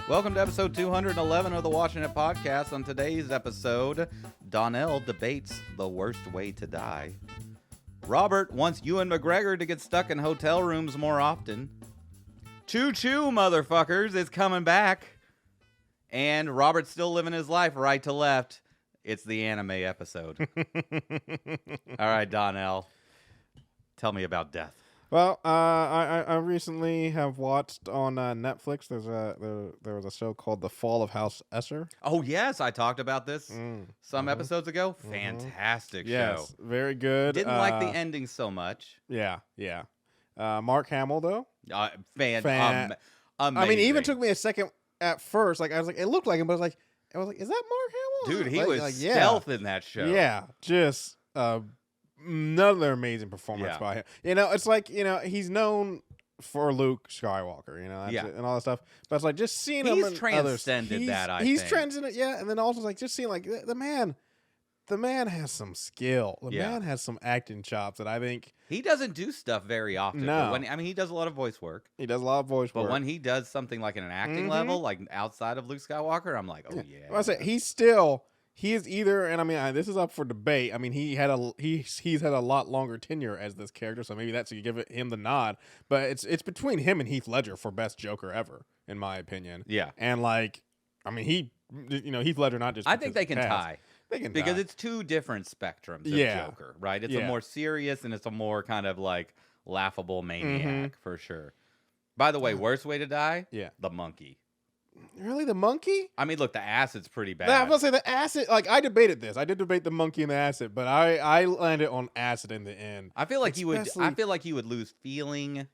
Welcome to episode 211 of the Watchin It podcast. On today's episode, Donnell debates the worst way to die. Robert wants Ewan McGregor to get stuck in hotel rooms more often. Choo choo, motherfuckers, is coming back. And Robert's still living his life right to left. It's the anime episode. All right, Donnell, tell me about death. Well, I recently have watched on Netflix. There was a show called The Fall of House Escher. Oh yes, I talked about this some episodes ago. Fantastic show. Very good. Didn't like the ending so much. Yeah. Mark Hamill though. Amazing. I mean, it even took me a second at first. Like I was like, it looked like him, but I was like, is that Mark Hamill? Dude, he was stealth in that show. Yeah, just another amazing performance by him. It's like, he's known for Luke Skywalker, and all that stuff. But it's like just seeing him. He's transcended that. He's transcended, and then also like just seeing like the man has some skill. The man has some acting chops that I think he doesn't do stuff very often. No, he does a lot of voice work. But when he does something like at an acting level, like outside of Luke Skywalker, I'm like, oh yeah. Well, I say he is either, and I mean, this is up for debate. I mean, he's had a lot longer tenure as this character, so maybe that's you give him the nod. But it's between him and Heath Ledger for best Joker ever, in my opinion. Yeah, and like, I mean, Heath Ledger not just. I think they can tie. Because tie. It's two different spectrums of Joker, right? It's a more serious and it's a more kind of like laughable maniac for sure. By the way, worst way to die? Yeah, the monkey. Really, the monkey? I mean, look, the acid's pretty bad. I was gonna say the acid. Like I debated this. I did debate the monkey and the acid, but I landed on acid in the end. I feel like he would lose feeling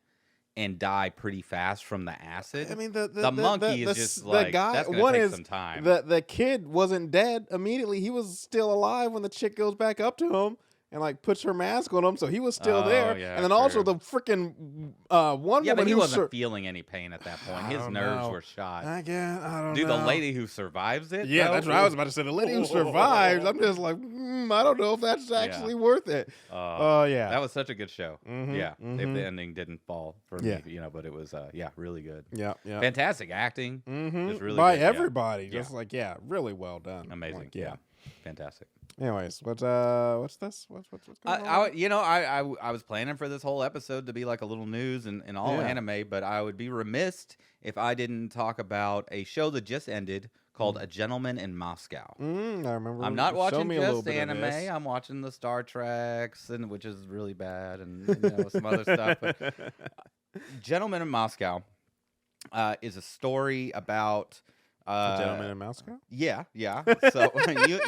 and die pretty fast from the acid. I mean, the monkey is just like the guy. That's gonna take some time. The kid wasn't dead immediately. He was still alive when the chick goes back up to him and like puts her mask on him, so he was still there. Yeah, and then also the freaking one woman but he who wasn't feeling any pain at that point. His nerves were shot. I don't know. Dude, the lady who survives it. Yeah, that's what I was about to say. The lady who survives. I'm just like, I don't know if that's actually worth it. Yeah, that was such a good show. If the ending didn't fall for me, but it was really good. Yeah. Fantastic acting. Just really by good. everybody. Just really well done. Amazing. Fantastic. Anyways, what's this? What's going on? I was planning for this whole episode to be like a little news and all anime, but I would be remiss if I didn't talk about a show that just ended called A Gentleman in Moscow. I remember. I'm not watching just anime. I'm watching the Star Treks, which is really bad, and some other stuff. But Gentleman in Moscow is a story about. A Gentleman in Moscow? Yeah. So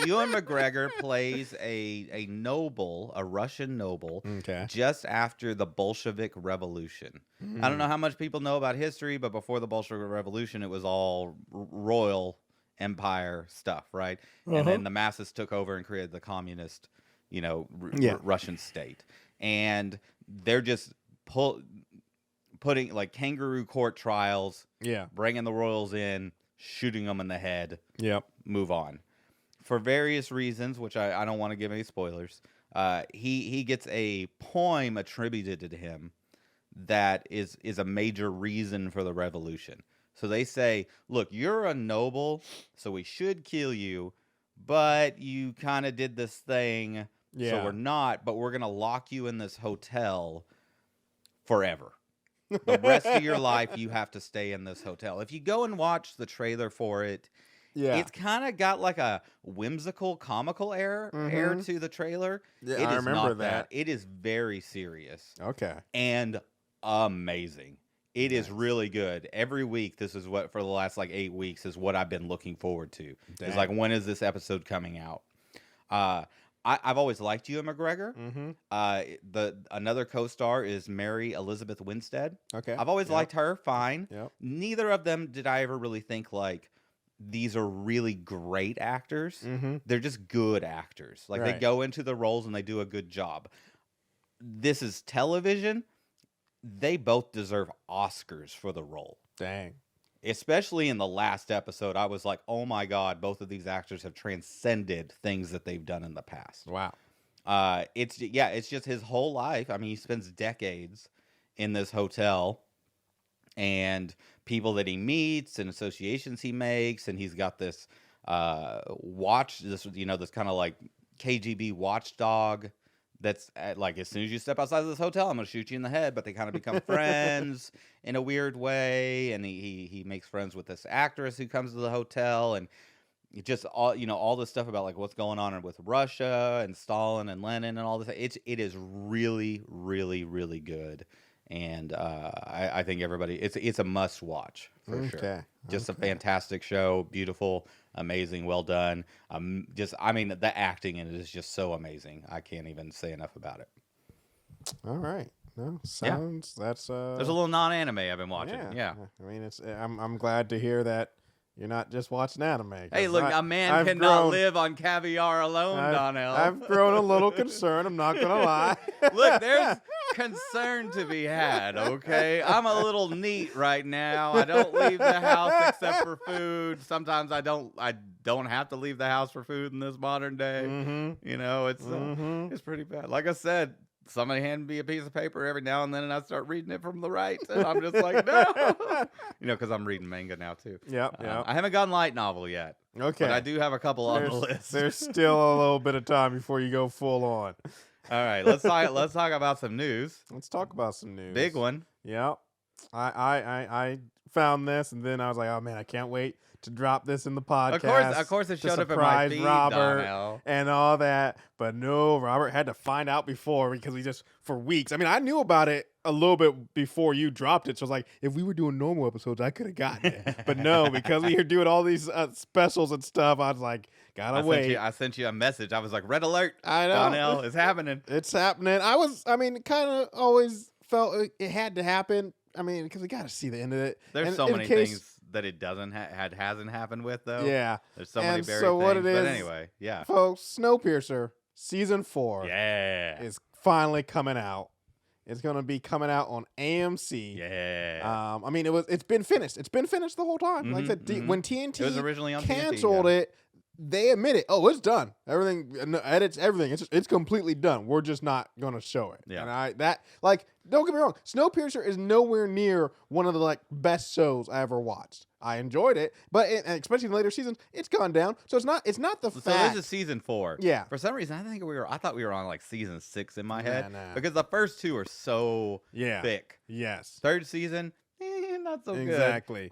Ewan McGregor plays a noble, a Russian noble, just after the Bolshevik Revolution. I don't know how much people know about history, but before the Bolshevik Revolution, it was all royal empire stuff, right? And then the masses took over and created the communist, Russian state. And they're just putting like kangaroo court trials, bringing the royals in, shooting them in the head. Move on. For various reasons, which I don't want to give any spoilers, he gets a poem attributed to him that is a major reason for the revolution. So they say, look, you're a noble, so we should kill you, but you kind of did this thing, so we're not, but we're going to lock you in this hotel forever. The rest of your life, you have to stay in this hotel. If you go and watch the trailer for it, it's kind of got like a whimsical, comical air to the trailer. Yeah, I remember that. It is very serious. Okay. And amazing. It is really good. Every week, this is what, for the last like 8 weeks, is what I've been looking forward to. Dang. It's like, when is this episode coming out? I've always liked Ewan McGregor. Another co-star is Mary Elizabeth Winstead. Okay. I've always liked her. Fine. Yep. Neither of them did I ever really think like these are really great actors. They're just good actors. Like they go into the roles and they do a good job. This is television. They both deserve Oscars for the role. Dang. Especially in the last episode, I was like, oh my God, both of these actors have transcended things that they've done in the past. Wow. It's just his whole life. I mean, he spends decades in this hotel and people that he meets and associations he makes, and he's got this this kind of like KGB watchdog that's like, as soon as you step outside of this hotel, I'm gonna shoot you in the head. But they kind of become friends in a weird way, and he makes friends with this actress who comes to the hotel, and it just all this stuff about like what's going on with Russia and Stalin and Lenin and all this. It is really, really, really good. And I think everybody, it's a must watch for sure. Just a fantastic show, beautiful, amazing, well done. The acting in it is just so amazing. I can't even say enough about it. All right, no sounds that's there's a little non-anime I've been watching. Yeah. I mean, I'm glad to hear that. You're not just watching anime. Hey, look, a man cannot live on caviar alone, Donnell. I've grown a little concerned. I'm not going to lie. Look, there's concern to be had, okay? I'm a little neat right now. I don't leave the house except for food. Sometimes I don't have to leave the house for food in this modern day. Mm-hmm. It's pretty bad. Like I said, somebody handed me a piece of paper every now and then, and I start reading it from the right, and I'm just like, no, because I'm reading manga now too. Yep. I haven't gotten light novel yet. Okay, but I do have a couple on the list. There's still a little bit of time before you go full on. All right, let's talk about some news. Let's talk about some news. Big one. Yep. I found this, and then I was like, oh man, I can't wait to drop this in the podcast. Of course, it showed up in my feed, Robert Donnell. And all that. But no, Robert had to find out before, because for weeks. I mean, I knew about it a little bit before you dropped it. So I was like, if we were doing normal episodes, I could have gotten it. But no, because we were doing all these specials and stuff, I was like, gotta wait. I sent you a message. I was like, red alert. I know. Donnell, it's happening. It's happening. Kind of always felt it had to happen. I mean, because we got to see the end of it. There's so many things that it hasn't happened with, though. Yeah. There's so many buried things. What it is, but anyway, yeah. Folks, Snowpiercer season 4 is finally coming out. It's going to be coming out on AMC. Yeah. I mean, it's been finished. It's been finished the whole time. Like I said, when TNT it was originally on canceled TNT, it, they admitted, it's done. Everything, edits, everything. It's completely done. We're just not going to show it. Yeah. And don't get me wrong, Snowpiercer is nowhere near one of the best shows I ever watched. I enjoyed it, but especially in later seasons, it's gone down. So it's not the fact. So this is season 4. Yeah. For some reason, I thought we were on season 6 in my head, nah. because the first 2 are so thick. Yes. Third season, not so good. Exactly.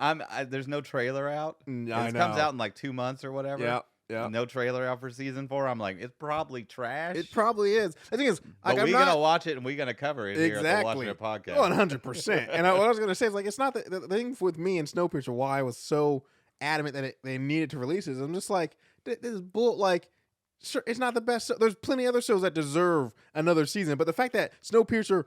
There's no trailer out. It know. comes out in 2 months or whatever. Yeah. No trailer out for season 4. I'm like, it's probably trash. It probably is. The thing is, but we're gonna watch it and we're gonna cover it here at the Watchin It podcast. 100%. And what I was gonna say is it's not the thing with me and Snowpiercer. Why I was so adamant that they needed to release it. I'm just like, this is bull. Sure, it's not the best. There's plenty of other shows that deserve another season, but the fact that Snowpiercer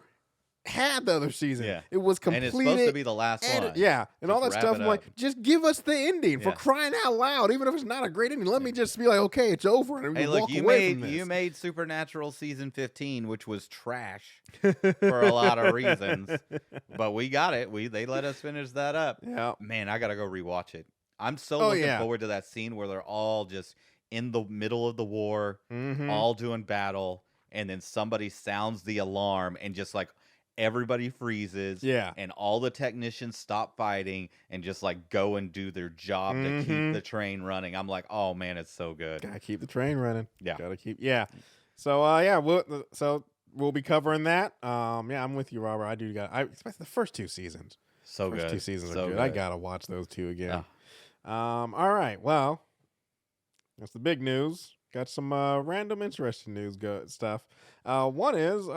had the other season, it was completed, and it's supposed to be the last one. And all that stuff. I'm like, just give us the ending for crying out loud. Even if it's not a great ending, let me just be like, okay, it's over, and we walk away from this. You made Supernatural season 15, which was trash for a lot of reasons, but we got it. They let us finish that up. Yeah, man, I gotta go rewatch it. I'm so looking forward to that scene where they're all just in the middle of the war, all doing battle, and then somebody sounds the alarm, and just everybody freezes, and all the technicians stop fighting and just go and do their job to keep the train running. I'm like, oh man, it's so good. Gotta keep the train running. Yeah, gotta keep. Yeah. So we'll be covering that. I'm with you, Robert. Especially the first 2 seasons. First 2 seasons so are good. good. I gotta watch those 2 again. All right. Well, that's the big news. Got some random interesting news stuff. One is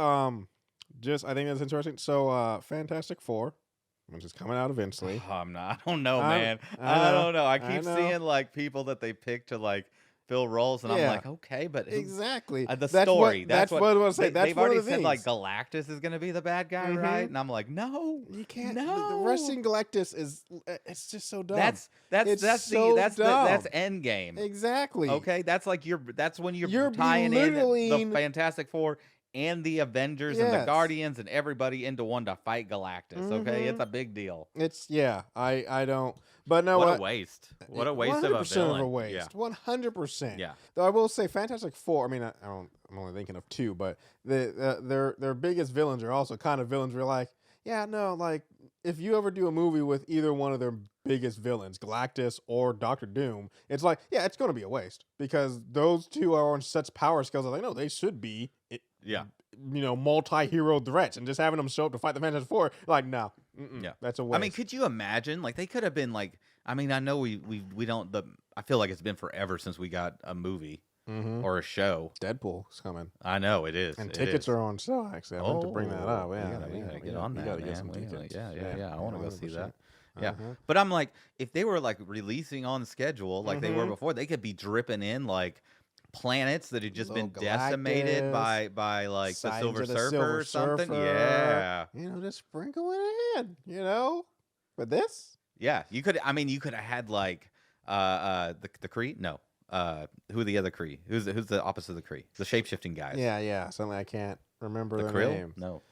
I think that's interesting. So, Fantastic Four, which is coming out eventually. I don't know, man. I don't know. I keep seeing people that they pick to fill roles, and I'm like, okay, but exactly the story. That's what I was saying. They've already said Galactus is going to be the bad guy, right? And I'm like, no, you can't. No, the wrestling Galactus it's just so dumb. That's Endgame. Exactly. Okay, that's when you're tying in the Fantastic Four and the Avengers and the Guardians and everybody into one to fight Galactus. Okay, it's a big deal. I don't. But no, what a waste! What a waste of a villain. 100% of a waste. 100%. Yeah. Though I will say, Fantastic Four. I mean, I'm only thinking of 2, but their biggest villains are also kind of villains. Where if you ever do a movie with either one of their biggest villains, Galactus or Doctor Doom, it's like, yeah, it's going to be a waste because those two are on such power scales that I know they should be, multi-hero threats, and just having them show up to fight the Fantastic Four, like, no, that's a waste. I mean, could you imagine? Like, they could have been like, I mean, I know we don't. I feel like it's been forever since we got a movie or a show. Deadpool's coming. I know it is, and tickets are on sale. Actually, I meant to bring that up. Yeah, we gotta get on that, man. Get some tickets. Yeah. I want to go see that. Yeah, Uh-huh. but I'm like, if they were like releasing on schedule like they were before, they could be dripping in like planets that had just been decimated by like the Silver Surfer or something. Yeah, just sprinkle it in. But this, yeah, you could. I mean, you could have had like the Kree. No, who are the other Kree? Who's the opposite of the Kree? The shape-shifting guys. Yeah. Something I can't remember the their names. No.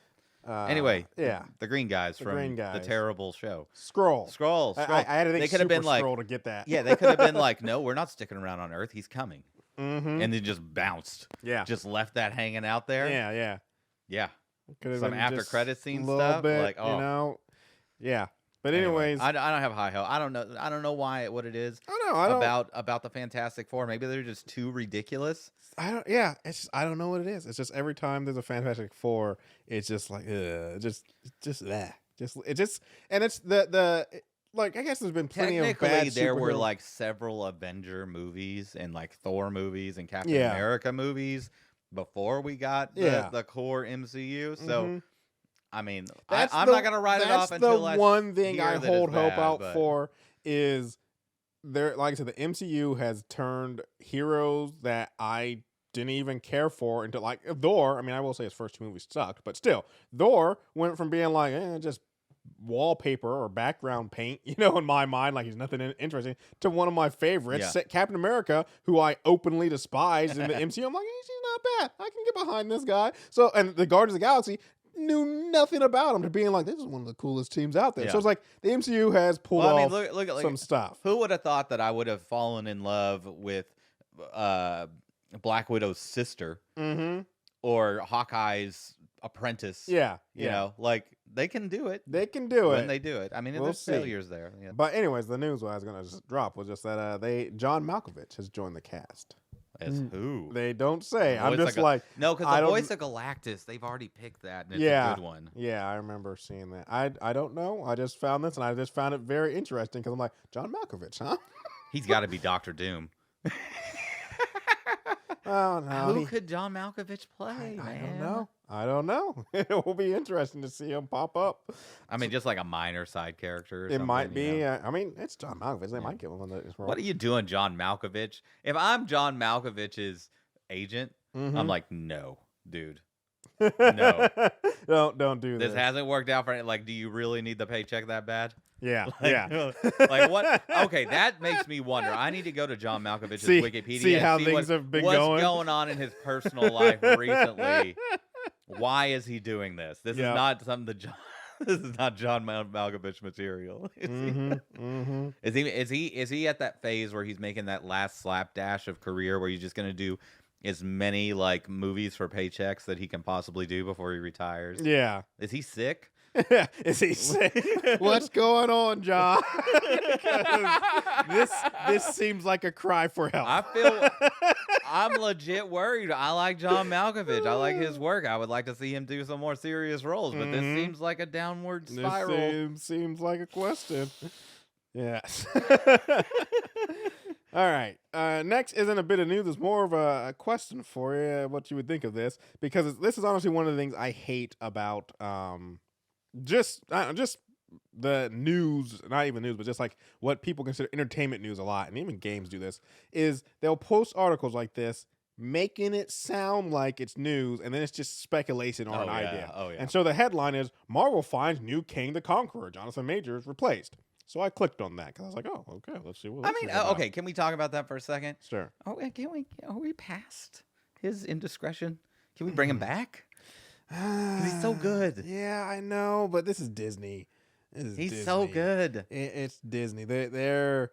Anyway, the green guys from the terrible show. Skrull. I had to think they could have been like Skrull to get that. Yeah, they could have been like, no, we're not sticking around on Earth. He's coming. And then just bounced. Yeah. Just left that hanging out there. Yeah. Some after credit scene stuff. stuff. Bit, like, Yeah. But anyways, I don't have high hope. I don't know what it is. I don't about the Fantastic Four. Maybe they're just too ridiculous. It's just, I don't know what it is. It's just every time there's a Fantastic Four, it's just like that. And it's the like, I guess there's been plenty of bad there were like several Avenger movies and like Thor movies and Captain America movies before we got the core MCU. So I mean, I'm not gonna write it off until the one thing I hold hope out for is there. Like I said, the MCU has turned heroes that I didn't even care for into like Thor. I mean, I will say his first two movies sucked, but still, Thor went from being like just wallpaper or background paint, in my mind, like he's nothing interesting, to one of my favorites, Captain America, who I openly despised in the MCU. I'm like, he's not bad. I can get behind this guy. So, and the Guardians of the Galaxy knew nothing about him to being like, this is one of the coolest teams out there. So it's like the MCU has pulled off look at some stuff. Who would have thought that I would have fallen in love with Black Widow's sister or Hawkeye's apprentice? Like they can do it. They can do it when they do it. I mean, there's failures there. Yeah. But anyways, the news I was going to drop was just that John Malkovich has joined the cast. As who? They don't say. I'm just like no, because the voice of Galactus, they've already picked that, and it's a good one. Yeah, I remember seeing that. I don't know. I just found this, and I just found it very interesting because I'm like, John Malkovich, huh? He's got to be Doctor Doom. Oh no! Who could John Malkovich play? I don't know. It will be interesting to see him pop up. I mean, just like a minor side character. It might be. I mean, it's John Malkovich. They might give him this role. What are you doing, John Malkovich? If I'm John Malkovich's agent, I'm like, no, dude. No. Don't do this. This hasn't worked out for it. Like, do you really need the paycheck that bad? Yeah. Like what? Okay, that makes me wonder. I need to go to John Malkovich's Wikipedia see how and things have been what's going on in his personal life recently. Why is he doing this? This is not something that John. This is not John Malkovich material. Is he at that phase where he's making that last slapdash of career where he's just going to do as many like movies for paychecks that he can possibly do before he retires? Yeah. Is he sick? Is he sick? What's going on, John? this seems like a cry for help. I'm legit worried. I like John Malkovich. I like his work. I would like to see him do some more serious roles, but this seems like a downward spiral. This seems like a question. Yes. All right. Next isn't a bit of news. It's more of a question for you, what you would think of this, because this is honestly one of the things I hate about just the news, not even news, but just like what people consider entertainment news a lot, and even games do this, is they'll post articles like this, making it sound like it's news, and then it's just speculation or an idea. Oh, yeah. And so the headline is, Marvel finds new King the Conqueror, Jonathan Majors, replaced. So I clicked on that because I was like, oh, okay, let's see what okay, can we talk about that for a second? Sure. Are we past his indiscretion? Can we bring him back? Because he's so good. Yeah, I know, but this is Disney. He's Disney. so good. It's Disney. They're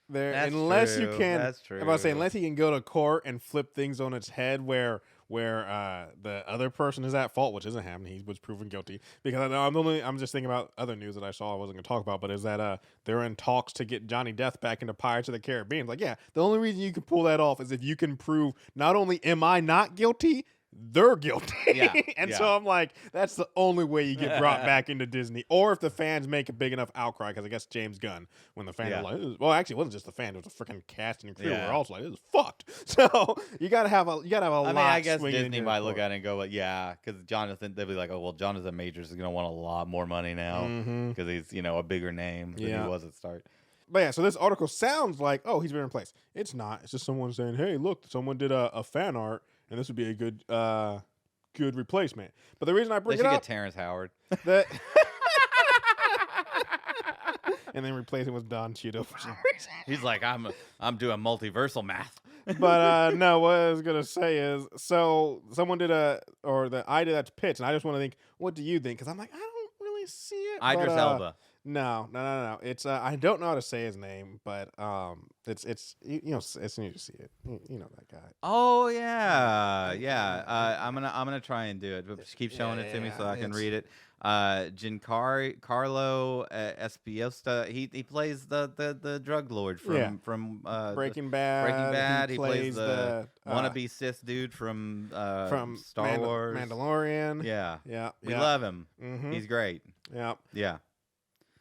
That's unless true. you can. That's true. I'm about to say, unless he can go to court and flip things on its head, where where the other person is at fault, which isn't happening. He was proven guilty because I'm just thinking about other news that I saw I wasn't going to talk about, but is that they're in talks to get Johnny Depp back into Pirates of the Caribbean. Like, yeah, the only reason you can pull that off is if you can prove not only am I not guilty, they're guilty. Yeah, and so I'm like, that's the only way you get brought back into Disney, or if the fans make a big enough outcry. Because I guess James Gunn, when the fans were like, well, actually, it wasn't just the fans; it was the freaking cast and crew. Were also like, this is fucked. So you gotta have a lot. I mean, I guess Disney might look at it and go, well, yeah, because Jonathan, they'll be like, oh, well, Jonathan Majors is gonna want a lot more money now because he's a bigger name than he was at start. But yeah, so this article sounds like, oh, he's been replaced. It's not. It's just someone saying, hey, look, someone did a fan art. And this would be a good replacement. But the reason I bring it up, get Terrence Howard, and then replace him with Don Cheadle for some reason. He's like, I'm doing multiversal math. But no, what I was gonna say is, so someone did the idea that's pitched, and I just want to think, what do you think? Because I'm like, I don't really see it. Idris Elba. No. It's I don't know how to say his name, but it's as soon as you see it, you know that guy. Oh yeah. I'm gonna try and do it, but just keep showing it to me so I can read it. Giancarlo Espiosta. He plays the drug lord from Breaking Bad. He plays the wannabe Sith dude from Star Wars, Mandalorian. Yeah. We love him. Mm-hmm. He's great. Yeah.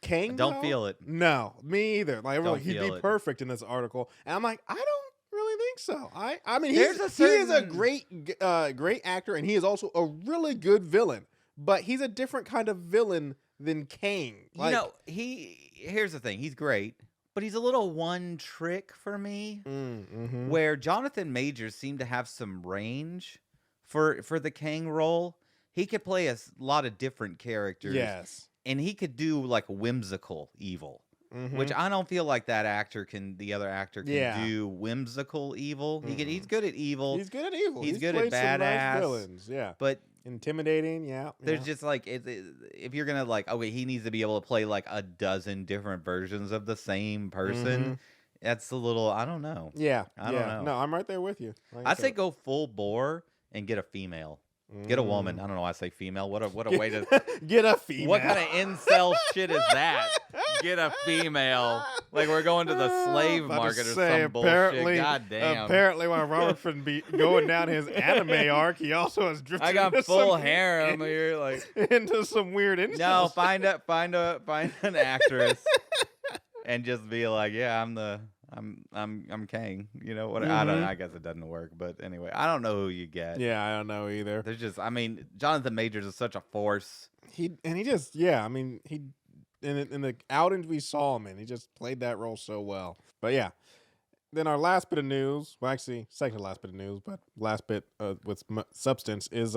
Kang, don't feel it. No, me either. Like, everyone, he'd be perfect in this article, and I'm like, I don't really think so. I mean, he is a great actor, and he is also a really good villain. But he's a different kind of villain than Kang. Like, here's the thing. He's great, but he's a little one trick for me. Where Jonathan Majors seemed to have some range for the Kang role. He could play a lot of different characters. Yes. And he could do like whimsical evil, which I don't feel like the other actor can do whimsical evil. He's good at evil. He's good at evil. He's good at badass nice villains. Yeah. But intimidating. Yeah. There's just like, if you're going to like, okay, he needs to be able to play like a dozen different versions of the same person. That's a little, I don't know. Yeah. I don't know. No, I'm right there with you. Like I'd say go full bore and get a female. Get a woman. I don't know why I say female. What a way to get a female. What kind of incel shit is that? Get a female. Like we're going to the slave market or some bullshit. God damn. Apparently, while Robert's been going down his anime arc, he also has drifted. I got full harem here, like into some weird incel. No, find an actress and just be like, yeah, I'm Kang. You know what? I guess it doesn't work, but anyway, I don't know who you get. Yeah, I don't know either. There's just, Jonathan Majors is such a force. In the outings we saw him in, he just played that role so well. But yeah, then our last bit of news, well, actually, second to last bit of news, but last bit with substance is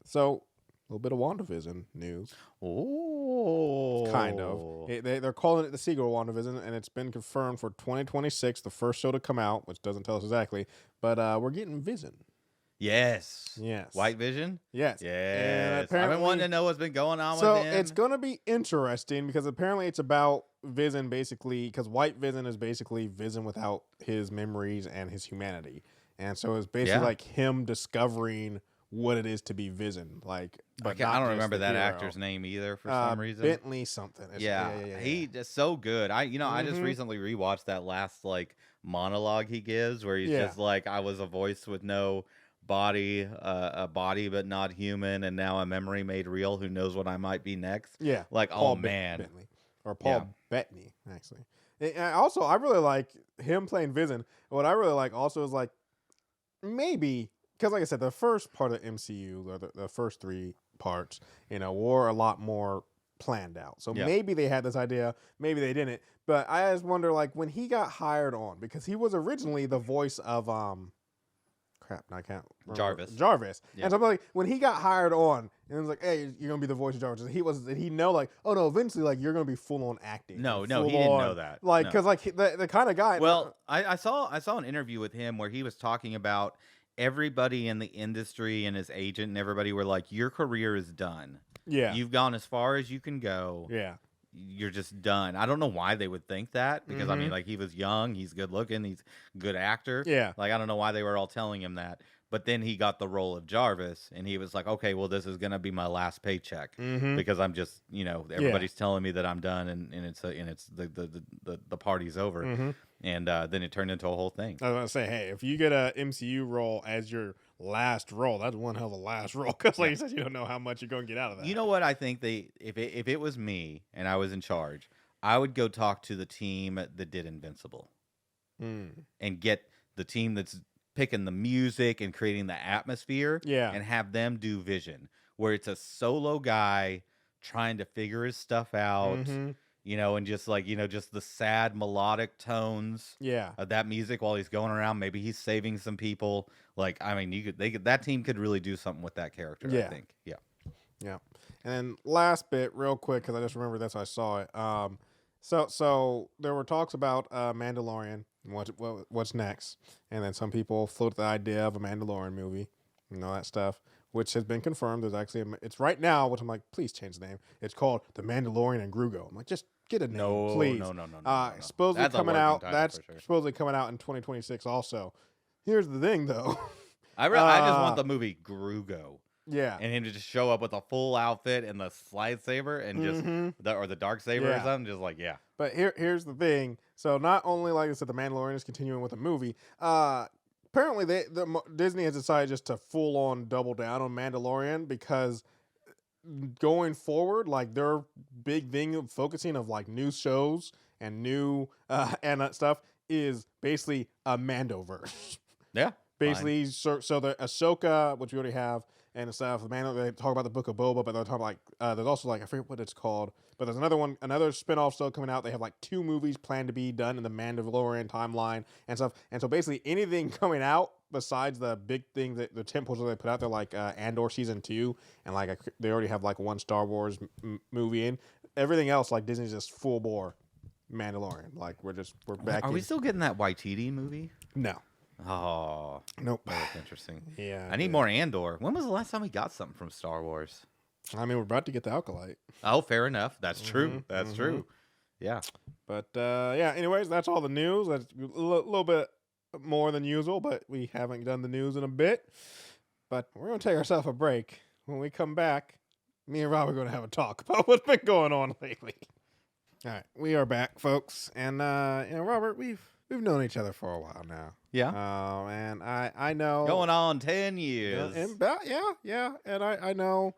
so. A little bit of WandaVision news. Oh, kind of. They're calling it the sequel WandaVision, and it's been confirmed for 2026, the first show to come out, which doesn't tell us exactly. But we're getting Vision. Yes. White Vision. Yes. I've been wanting to know what's been going on with him. So it's going to be interesting because apparently it's about Vision, basically, because White Vision is basically Vision without his memories and his humanity, and so it's basically like him discovering what it is to be Vision, like. But I don't remember that actor's name either for some reason. Bentley something. He is so good. I just recently rewatched that last like monologue he gives, where he's just like, I was a voice with no body, a body but not human, and now a memory made real. Who knows what I might be next? Yeah, like Paul Bentley or Paul Bettany actually. And also, I really like him playing Vision. What I really like also is like maybe. Because, like I said, the first part of the MCU, or the first three parts, were a lot more planned out. So maybe they had this idea, maybe they didn't. But I just wonder, like, when he got hired on, because he was originally the voice of, I can't remember. Jarvis. Yeah. And so I'm like, when he got hired on, and it was like, hey, you're going to be the voice of Jarvis. Did he know, like, oh, no, eventually, like, you're going to be full-on acting. No, he didn't know that. Like, because, like, the kind of guy. Well, I saw an interview with him where he was talking about everybody in the industry and his agent and everybody were like, your career is done. Yeah. You've gone as far as you can go. Yeah. You're just done. I don't know why they would think that because, like, he was young, he's good looking, he's a good actor. Yeah. Like, I don't know why they were all telling him that. But then he got the role of Jarvis, and he was like, okay, well, this is going to be my last paycheck because I'm just, everybody's telling me that I'm done, and it's the party's over. And then it turned into a whole thing. I was going to say, hey, if you get a MCU role as your last role, that's one hell of a last role. Because like you said, you don't know how much you're going to get out of that. You know what? I think if it was me and I was in charge, I would go talk to the team that did Invincible and get the team that's picking the music and creating the atmosphere and have them do Vision, where it's a solo guy trying to figure his stuff out, and just like, just the sad melodic tones of that music while he's going around. Maybe he's saving some people. Like, I mean, that team could really do something with that character, I think. Yeah. And then last bit real quick, because I just remember that's how I saw it. So there were talks about Mandalorian, what's next, and then some people float the idea of a Mandalorian movie, that stuff, which has been confirmed. There's actually it's right now, which I'm like, please change the name. It's called The Mandalorian and Grogu. I'm like, just get a name, please. No. Supposedly That's coming out. That's sure. supposedly coming out in 2026. Also, here's the thing, though. I just want the movie Grogu. Yeah, and him to just show up with a full outfit and the lightsaber and just or the dark saber or something, just like But here's the thing. So not only, like I said, the Mandalorian is continuing with the movie. Apparently, Disney has decided just to full on double down on Mandalorian because going forward, like their big thing of focusing of like new shows and new and stuff is basically a Mandoverse. Yeah, basically. So the Ahsoka, which we already have. And stuff. They talk about the Book of Boba, but they're talking like there's also like I forget what it's called, but there's another spinoff still coming out. They have like 2 movies planned to be done in the Mandalorian timeline and stuff. And so basically anything coming out besides the big thing that the tentpoles that they put out there, like Andor season 2, and like they already have like one Star Wars movie in. Everything else, like Disney's just full bore Mandalorian. Like we're back. Are we still getting that Waititi movie? No. Oh, nope. That's interesting. Yeah, I need more Andor. When was the last time we got something from Star Wars? I mean, we're about to get the Acolyte. Oh, fair enough. That's true. That's true. Yeah. But anyways, that's all the news. That's a little bit more than usual, but we haven't done the news in a bit. But we're gonna take ourselves a break. When we come back, me and Rob are gonna have a talk about what's been going on lately. All right, we are back, folks, and Robert, we've known each other for a while now. Yeah. And I know going on 10 years. Yeah. And I know,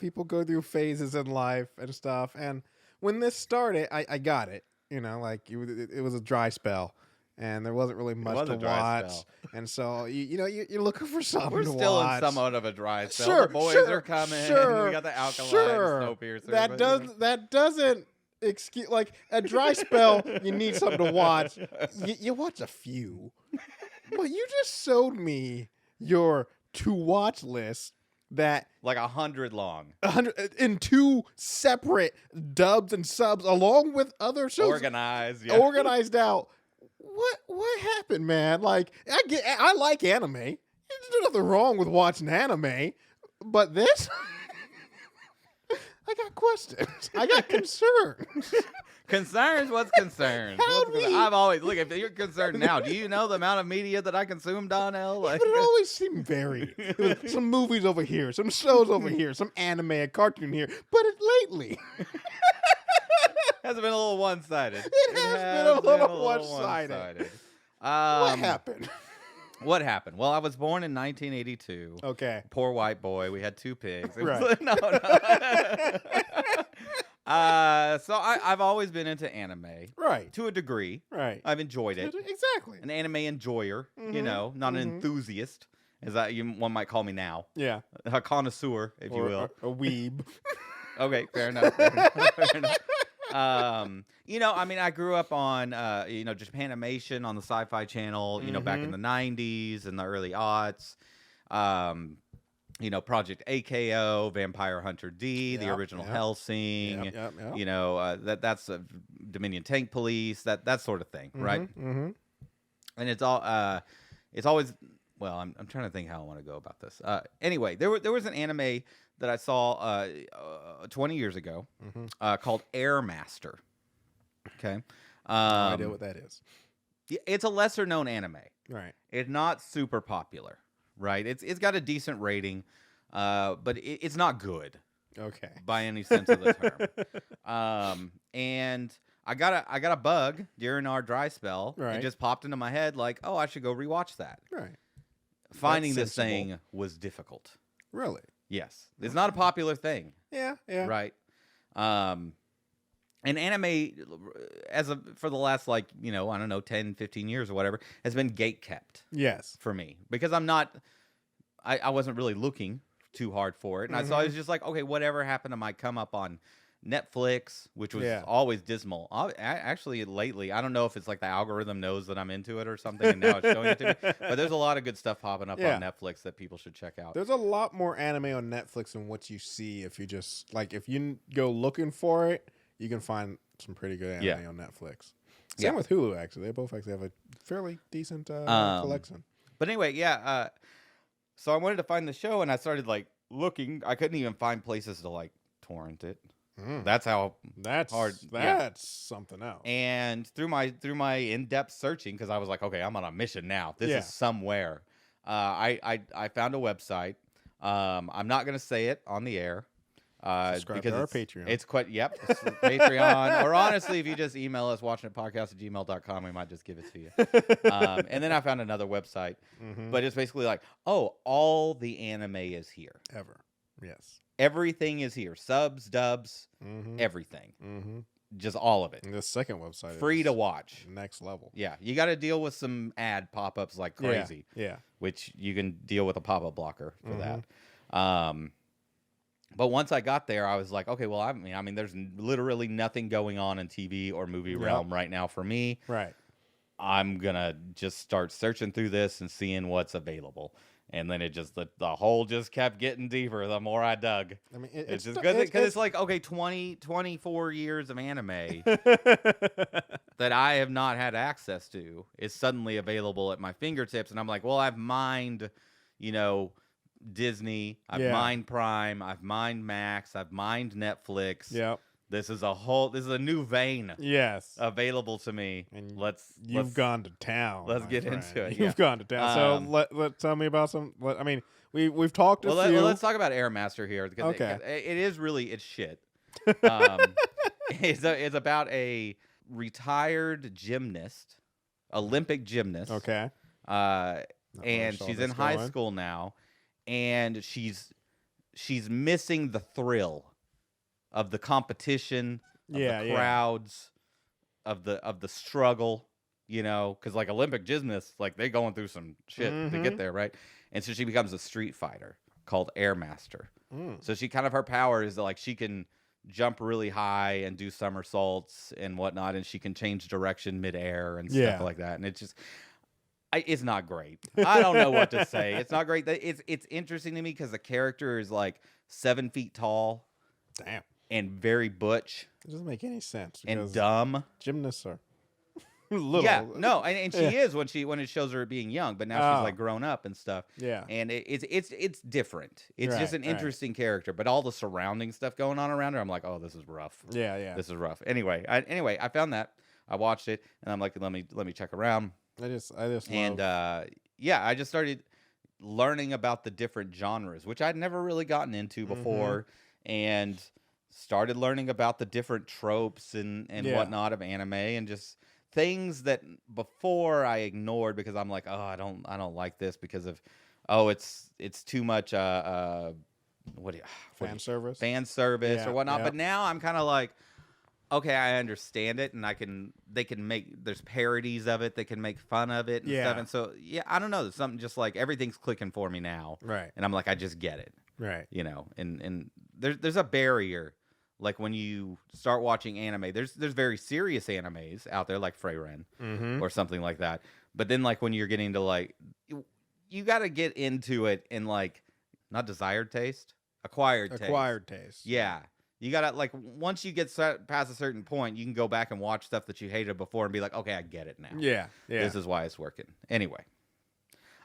people go through phases in life and stuff. And when this started, I got it. Like it was a dry spell, and there wasn't really much to watch. And so you're looking for something. We're to still watch. in somewhat of a dry spell. Sure, the boys are coming. We got the Alkaline Snowpiercer. That doesn't. Excuse, like a dry spell, you need something to watch. You watch a few, but you just showed me your to watch list that like 100 long, 100 in 2 separate dubs and subs, along with other shows organized out. What happened, man? Like I like anime. There's nothing wrong with watching anime, but this. I got questions. I got concerns. Concerns? What's concerns? I've always look. If you're concerned now, do you know the amount of media that I consume, Donnell? But it always seemed varied. Some movies over here, some shows over here, some anime, a cartoon here. But lately, has been a little one-sided. It has been a little one-sided. What happened? What happened? Well, I was born in 1982. Okay. Poor white boy. We had 2 pigs. Right. No. So I've always been into anime. Right. To a degree. Right. I've enjoyed it. Exactly. An anime enjoyer, not an enthusiast, as one might call me now. Yeah. A connoisseur, if you will. A weeb. Okay, fair enough. I mean, I grew up on, Japanimation on the Sci-Fi Channel, back in the 90s and the early aughts. Project AKO, Vampire Hunter D, the original Hellsing. That's Dominion Tank Police, that sort of thing, right? Mm-hmm. And it's always. Well, I'm trying to think how I want to go about this. Anyway, there was an anime that I saw 20 years ago called Air Master. Okay. No idea what that is. It's a lesser known anime. Right. It's not super popular, right? It's got a decent rating, but it's not good. Okay. By any sense of the term. And I got a bug during our dry spell. Right. It just popped into my head like, oh, I should go rewatch that. Right. Finding this thing was difficult. Really? Yes. It's not a popular thing. Yeah. Yeah. Right. And anime for the last, like, I don't know, 10, 15 years or whatever, has been gate kept. Yes. For me. Because I wasn't really looking too hard for it. And so I was just like, okay, whatever happened to my come up on Netflix, which was always dismal. Actually, lately, I don't know if it's like the algorithm knows that I'm into it or something, and now it's showing it to me. But there's a lot of good stuff popping up on Netflix that people should check out. There's a lot more anime on Netflix than what you see if you just, like, if you go looking for it, you can find some pretty good anime on Netflix. Same with Hulu, actually. They both actually have a fairly decent collection. But anyway, so I wanted to find the show, and I started, like, looking. I couldn't even find places to, like, torrent it. That's how hard. That's something else. And through my in-depth searching, because I was like, okay, I'm on a mission now. This is somewhere. I found a website. I'm not going to say it on the air. Subscribe because to our Patreon. It's quite, it's Patreon. Or honestly, if you just email us, watchingitpodcast@gmail.com, we might just give it to you. And then I found another website. But it's basically like, all the anime is here. Ever. Yes. Everything is here. Subs, dubs, everything. Just all of it. And the second website free to watch. Next level. Yeah. You got to deal with some ad pop-ups like crazy. Yeah. Which you can deal with a pop-up blocker for that. But once I got there, I was like, okay, well, I mean, there's literally nothing going on in TV or movie realm right now for me. Right. I'm going to just start searching through this and seeing what's available. And then it just, the hole just kept getting deeper the more I dug. I mean, it's just because it's like, okay, 24 years of anime that I have not had access to is suddenly available at my fingertips. And I'm like, well, I've mined, Disney, I've mined Prime, I've mined Max, I've mined Netflix. Yep. This is a new vein. Yes. Available to me. And you've gone to town. Let's get into it. You've gone to town. So let tell me about some. I mean, we've talked a few. Let's talk about Airmaster here. Okay. It's shit. It's about a retired gymnast, Olympic gymnast. Okay. And she's in high school now, and she's missing the thrill of the competition, of the crowds, of the struggle, because like Olympic gymnasts, like they're going through some shit to get there, right? And so she becomes a street fighter called Airmaster. So she her power is that, like, she can jump really high and do somersaults and whatnot, and she can change direction midair and stuff like that. And it's just, it's not great. I don't know what to say. It's not great. It's interesting to me because the character is like 7 feet tall. Damn. And very butch. It doesn't make any sense. And dumb. Gymnasts are little. Yeah, no, and she is when it shows her being young, but now she's like grown up and stuff. Yeah. And it's different. It's just an interesting character, but all the surrounding stuff going on around her, I'm like, oh, this is rough. Yeah. This is rough. Anyway, I found that. I watched it, and I'm like, let me check around. I just and I just started learning about the different genres, which I'd never really gotten into before, and started learning about the different tropes and whatnot of anime, and just things that before I ignored because I'm like, oh, I don't like this because of, it's too much fan service or whatnot. But now I'm kind of like, okay, I understand it, and they can make, there's parodies of it, they can make fun of it and stuff. And so I don't know, there's something just like everything's clicking for me now. Right. And I'm like, I just get it. Right. And there's a barrier. Like when you start watching anime, there's very serious animes out there like Freyren or something like that. But then like when you're getting to like, you got to get into it in like, not desired taste, acquired taste. Yeah. You got to, like, once you get past a certain point, you can go back and watch stuff that you hated before and be like, okay, I get it now. Yeah. This is why it's working. Anyway.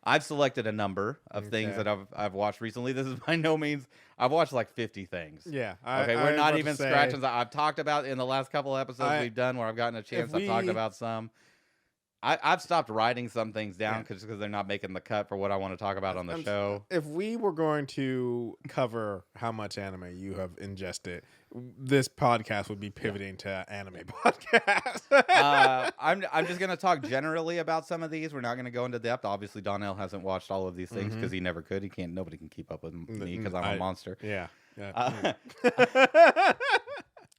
I've selected a number of things that I've watched recently. This is by no means, I've watched like 50 things. Yeah. We're not even scratching. I've talked about in the last couple of episodes we've done where I've gotten a chance. I've talked about some. I've stopped writing some things down because they're not making the cut for what I want to talk about on the show. If we were going to cover how much anime you have ingested, this podcast would be pivoting to anime podcast. I'm just gonna talk generally about some of these. We're not gonna go into depth. Obviously, Donnell hasn't watched all of these things because he never could. Nobody can keep up with me because I'm a monster. Yeah.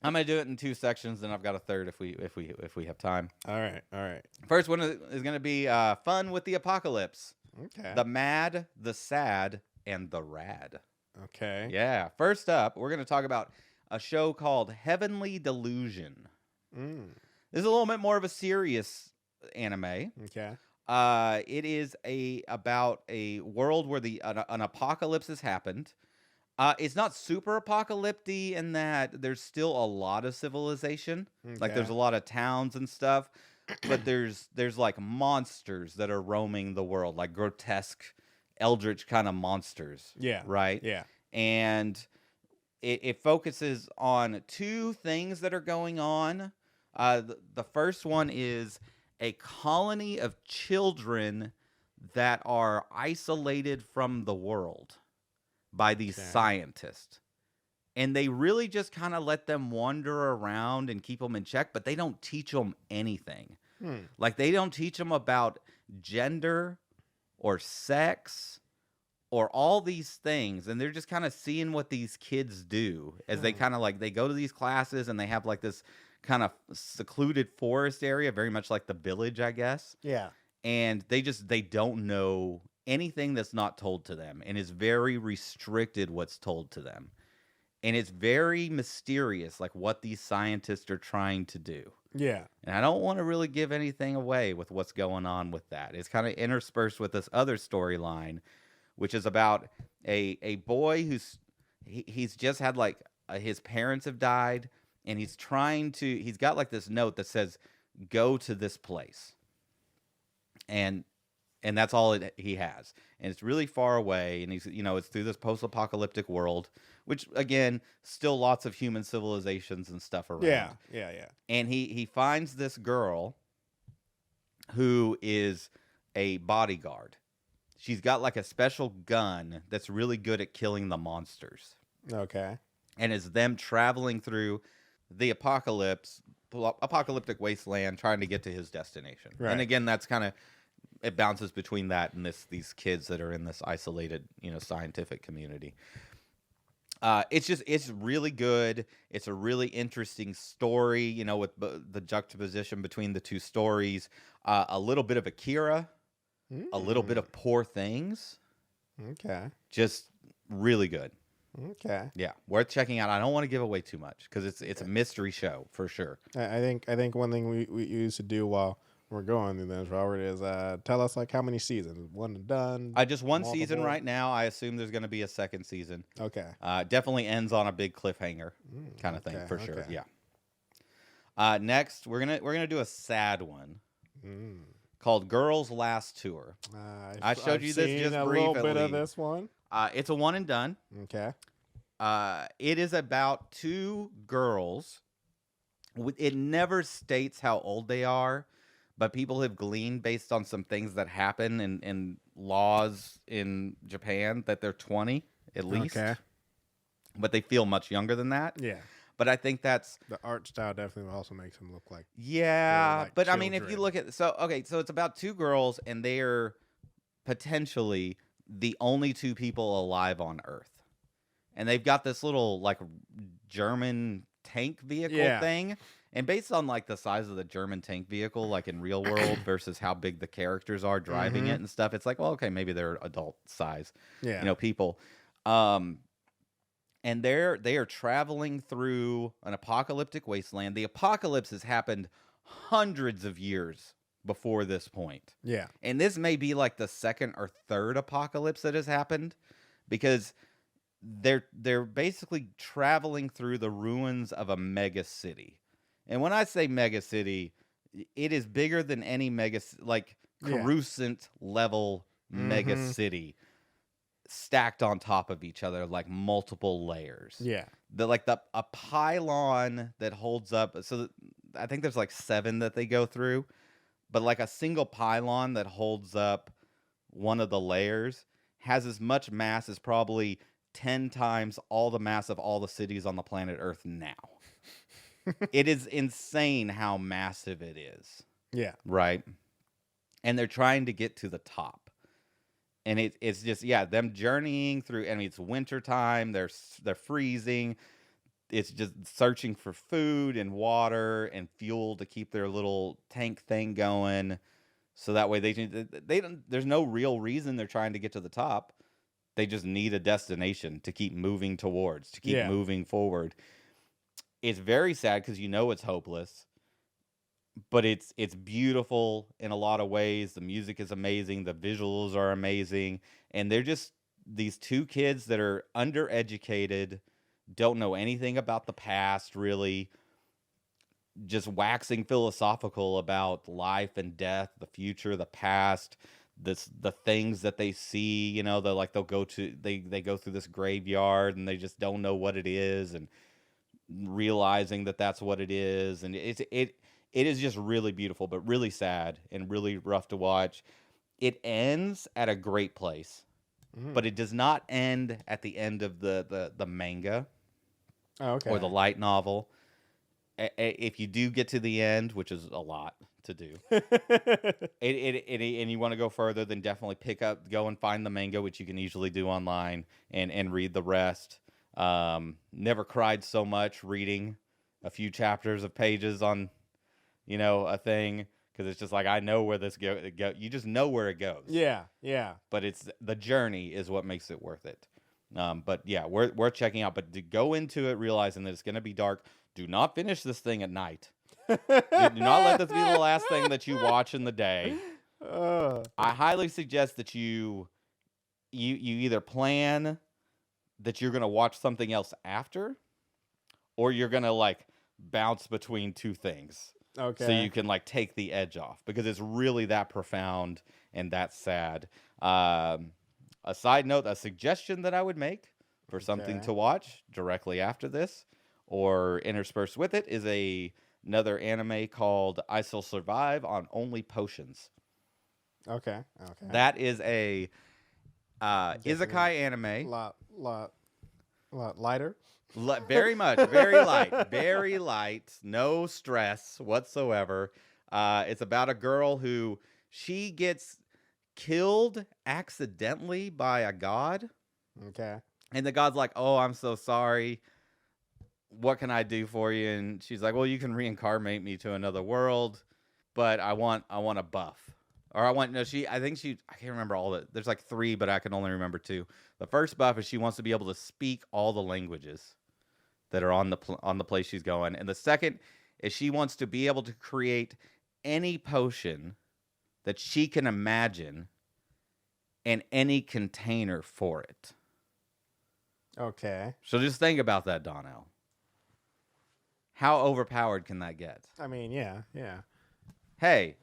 I'm gonna do it in 2 sections, and I've got a third if we have time. All right. First one is gonna be fun with the apocalypse. Okay. The mad, the sad, and the rad. Okay. Yeah. First up, we're gonna talk about a show called Heavenly Delusion. This is a little bit more of a serious anime. Okay. It is about a world where an apocalypse has happened. It's not super apocalyptic in that there's still a lot of civilization. Okay. Like there's a lot of towns and stuff, but there's like monsters that are roaming the world, like grotesque, eldritch kind of monsters. Yeah. Right? Yeah. And it focuses on 2 things that are going on. The first one is a colony of children that are isolated from the world by these scientists. And they really just kind of let them wander around and keep them in check, but they don't teach them anything. Like they don't teach them about gender or sex or all these things. And they're just kind of seeing what these kids do as they kind of like, they go to these classes and they have like this kind of secluded forest area, very much like the village, I guess. Yeah. And they don't know anything that's not told to them, and it's very restricted what's told to them, and it's very mysterious, like what these scientists are trying to do. Yeah. And I don't want to really give anything away with what's going on with that. It's kind of interspersed with this other storyline, which is about a boy he's just had like his parents have died, and he's got like this note that says, go to this place. And that's all he has. And it's really far away. And it's through this post-apocalyptic world, which, again, still lots of human civilizations and stuff around. Yeah. And he finds this girl who is a bodyguard. She's got like a special gun that's really good at killing the monsters. Okay. And it's them traveling through the apocalyptic wasteland trying to get to his destination. Right. And again, that's kind of... It bounces between that and these kids that are in this isolated, scientific community. It's really good. It's a really interesting story, with the juxtaposition between the 2 stories. A little bit of Akira, a little bit of Poor Things. Okay. Just really good. Okay. Yeah, worth checking out. I don't want to give away too much because it's a mystery show for sure. I think one thing we used to do while we're going through this, Robert, is tell us like how many seasons. One done? Just one season right now. I assume there's going to be a second season. Okay. Definitely ends on a big cliffhanger kind of thing for sure. Yeah. Next, we're gonna do a sad one called Girls Last Tour. I showed you this just a briefly. little bit of this one. It's a one and done. Okay. It is about 2 girls. It never states how old they are, but people have gleaned based on some things that happen in laws in Japan that they're 20 at least. Okay. But they feel much younger than that. Yeah. But I think that's... The art style definitely also makes them look like... Yeah, like but children. I mean, if you look at... So it's about 2 girls, and they are potentially the only 2 people alive on Earth. And they've got this little, like, German tank vehicle thing. And based on like the size of the German tank vehicle, like in real world versus how big the characters are driving it and stuff, it's like, well, okay, maybe they're adult size, people. And they are traveling through an apocalyptic wasteland. The apocalypse has happened hundreds of years before this point. Yeah. And this may be like the second or third apocalypse that has happened because they're basically traveling through the ruins of a mega city. And when I say mega city, it is bigger than any Coruscant level mega city stacked on top of each other, like multiple layers. Yeah. A pylon that holds up. So I think there's like 7 that they go through, but like a single pylon that holds up one of the layers has as much mass as probably 10 times all the mass of all the cities on the planet Earth now. It is insane how massive it is. Yeah. Right? And they're trying to get to the top. And it's just, them journeying through, I mean, it's wintertime, they're freezing. It's just searching for food and water and fuel to keep their little tank thing going. So that way there's no real reason they're trying to get to the top. They just need a destination to keep moving towards, to keep moving forward. It's very sad because it's hopeless. But it's beautiful in a lot of ways. The music is amazing. The visuals are amazing. And they're just these two kids that are undereducated, don't know anything about the past, really, just waxing philosophical about life and death, the future, the past, the things that they see. They'll go to they go through this graveyard and they just don't know what it is, and realizing that that's what it is. And it is just really beautiful, but really sad and really rough to watch. It ends at a great place, but it does not end at the end of the manga or the light novel. If you do get to the end, which is a lot to do, and you want to go further, then definitely go and find the manga, which you can easily do online, and read the rest. Never cried so much reading a few chapters of pages on a thing, because it's just like, I know where this go. You just know where it goes. Yeah. But it's the journey is what makes it worth it. But yeah, worth checking out. But to go into it realizing that it's going to be dark, do not finish this thing at night. Do not let this be the last thing that you watch in the day. I highly suggest that you either plan that you're going to watch something else after, or you're going to bounce between two things. Okay. So you can take the edge off, because it's really that profound and that sad. A side note, a suggestion that I would make for something to watch directly after this or interspersed with it is another anime called I Still Survive on Only Potions. Okay. That is a isekai anime. Lot lighter. Very much, very light, no stress whatsoever. It's about a girl who she gets killed accidentally by a god. Okay. And the god's like, "Oh, I'm so sorry. What can I do for you?" And she's like, "Well, you can reincarnate me to another world, but I want a buff." Or I can't remember all that. There's 3, but I can only remember 2. The first buff is she wants to be able to speak all the languages that are on the place she's going. And the second is she wants to be able to create any potion that she can imagine and any container for it. Okay. So just think about that, Donnell. How overpowered can that get? I mean, yeah. Hey,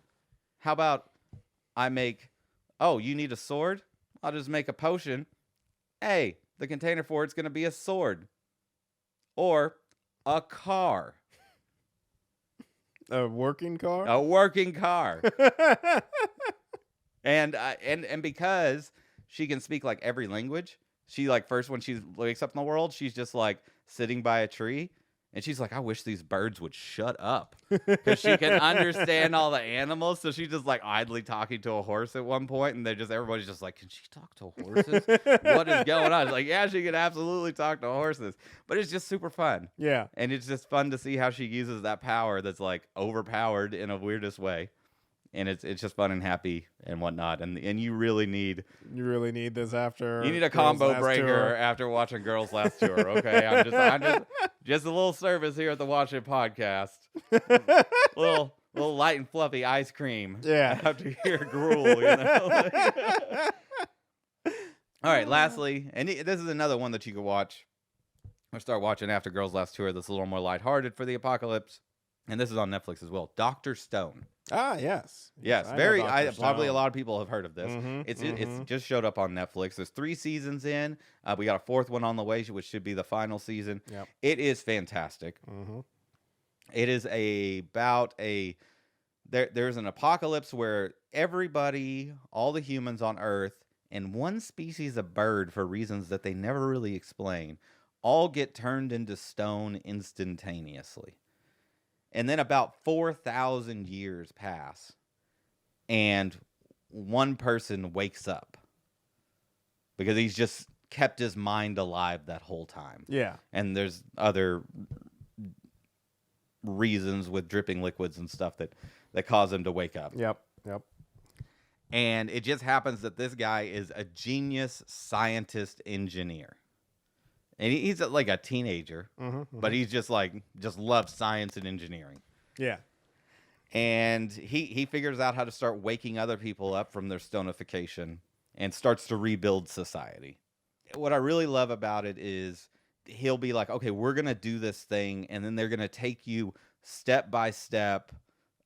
how about you need a sword? I'll just make a potion. Hey, the container for it's going to be a sword. Or a car. A working car? A working car. And because she can speak every language, she first when she wakes up in the world, she's just sitting by a tree. And she's like, I wish these birds would shut up, because she can understand all the animals. So she's just idly talking to a horse at one point, and everybody's just like, can she talk to horses? What is going on? It's yeah, she can absolutely talk to horses, but it's just super fun. Yeah. And it's just fun to see how she uses that power that's overpowered in a weirdest way. And it's just fun and happy and whatnot. And you really need this after. You need a combo breaker after watching Girls Last Tour. Okay, I'm just a little service here at the Watchin It podcast. little light and fluffy ice cream. Yeah. After your gruel, All right. Lastly, and this is another one that you can watch or start watching after Girls Last Tour. That's a little more lighthearted for the apocalypse. And this is on Netflix as well. Dr. Stone. Ah, yes. Yes, probably a lot of people have heard of this. It's just showed up on Netflix. There's 3 seasons in. We got a 4th one on the way, which should be the final season. Yep. It is fantastic. It is about there's an apocalypse where everybody, all the humans on Earth, and one species of bird, for reasons that they never really explain, all get turned into stone instantaneously. And then about 4,000 years pass, and one person wakes up because he's just kept his mind alive that whole time. Yeah. And there's other reasons with dripping liquids and stuff that cause him to wake up. Yep. And it just happens that this guy is a genius scientist engineer. And he's like a teenager, but he's just loves science and engineering. Yeah. And he figures out how to start waking other people up from their stonification and starts to rebuild society. What I really love about it is he'll be like, okay, we're going to do this thing. And then they're going to take you step by step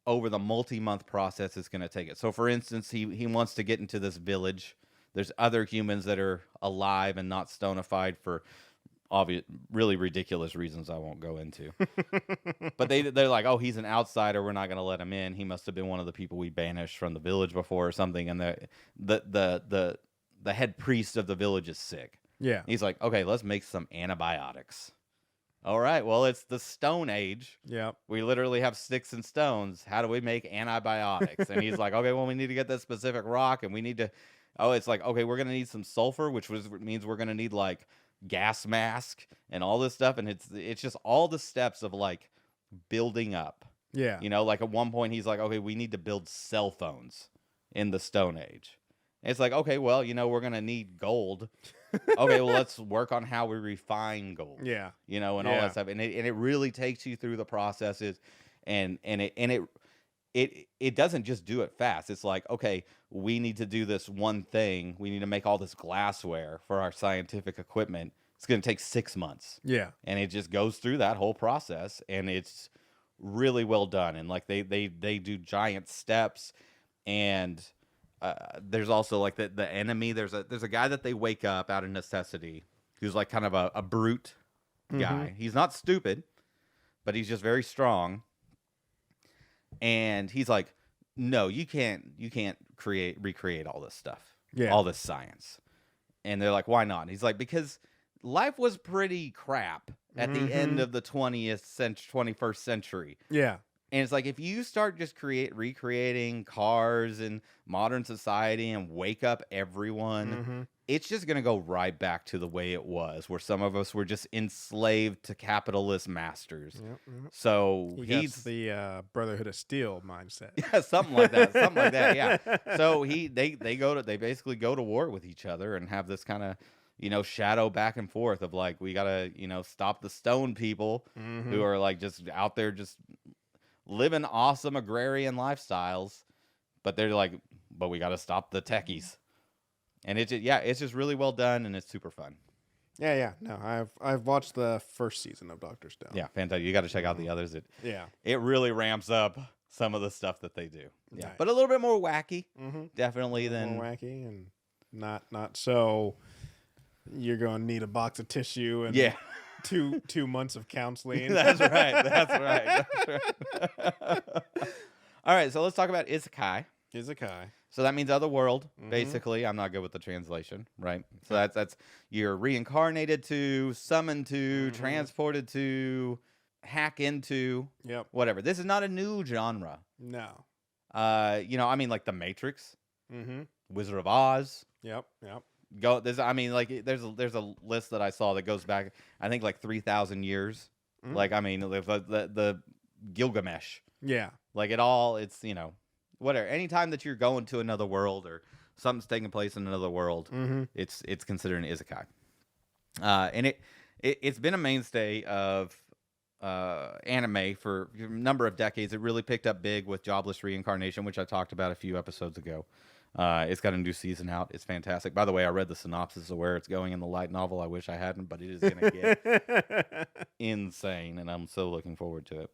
over the multi-month process it's going to take it. So, for instance, he wants to get into this village. There's other humans that are alive and not stonified for obvious, really ridiculous reasons I won't go into. But they're like, oh, he's an outsider. We're not going to let him in. He must have been one of the people we banished from the village before or something. And the head priest of the village is sick. Yeah. He's like, okay, let's make some antibiotics. All right, well, it's the Stone Age. Yeah. We literally have sticks and stones. How do we make antibiotics? And he's like, okay, well, we need to get this specific rock, and we need to. Oh, it's like, okay, we're gonna need some sulfur, which means we're gonna need like gas mask and all this stuff, and it's just all the steps of like building up. Yeah. You know, like at one point he's like, okay, we need to build cell phones in the Stone Age. And it's like, okay, well, you know, we're gonna need gold. Okay, well, let's work on how we refine gold. Yeah. You know, and all that stuff. And it really takes you through the processes, and it doesn't just do it fast. It's like, okay, we need to do this one thing. We need to make all this glassware for our scientific equipment. It's going to take 6 months. Yeah. And it just goes through that whole process, and it's really well done. And like they do giant steps, and there's also like the enemy. There's a guy that they wake up out of necessity who's like kind of a brute guy. He's not stupid, but he's just very strong. And he's like, no, you can't recreate all this stuff. Yeah. All this science. And they're like, why not? And he's like, because life was pretty crap at the end of the 21st century. Yeah. And it's like, if you start just recreating cars and modern society and wake up everyone, it's just going to go right back to the way it was, where some of us were just enslaved to capitalist masters. Yep. So he's the Brotherhood of Steel mindset. Yeah, something like that. Yeah. So they basically go to war with each other and have this kind of, you know, shadow back and forth of like, we got to, you know, stop the stone people who are like just out there just living awesome agrarian lifestyles, but they're like, but we got to stop the techies. And it's just really well done, and it's super fun. Yeah. No, I've watched the first season of Dr. Stone. Yeah, fantastic. You got to check out the others. It really ramps up some of the stuff that they do. Yeah, nice. But a little bit more wacky, definitely than more wacky, and not so. You're going to need a box of tissue and 2 months of counseling. That's right. All right, so let's talk about isekai. So that means other world, basically. I'm not good with the translation, right? So that's you're reincarnated to, summoned to, transported to, hack into, whatever. This is not a new genre. No. You know, I mean, like The Matrix, Wizard of Oz. Yep. There's a list that I saw that goes back, I think, like 3,000 years. Like, I mean, the Gilgamesh. Yeah. Like it's, you know, whatever. Anytime that you're going to another world or something's taking place in another world, it's considered an isekai. And it's been a mainstay of anime for a number of decades. It really picked up big with Jobless Reincarnation, which I talked about a few episodes ago. It's got a new season out. It's fantastic. By the way, I read the synopsis of where it's going in the light novel. I wish I hadn't, but it is going to get insane, and I'm so looking forward to it.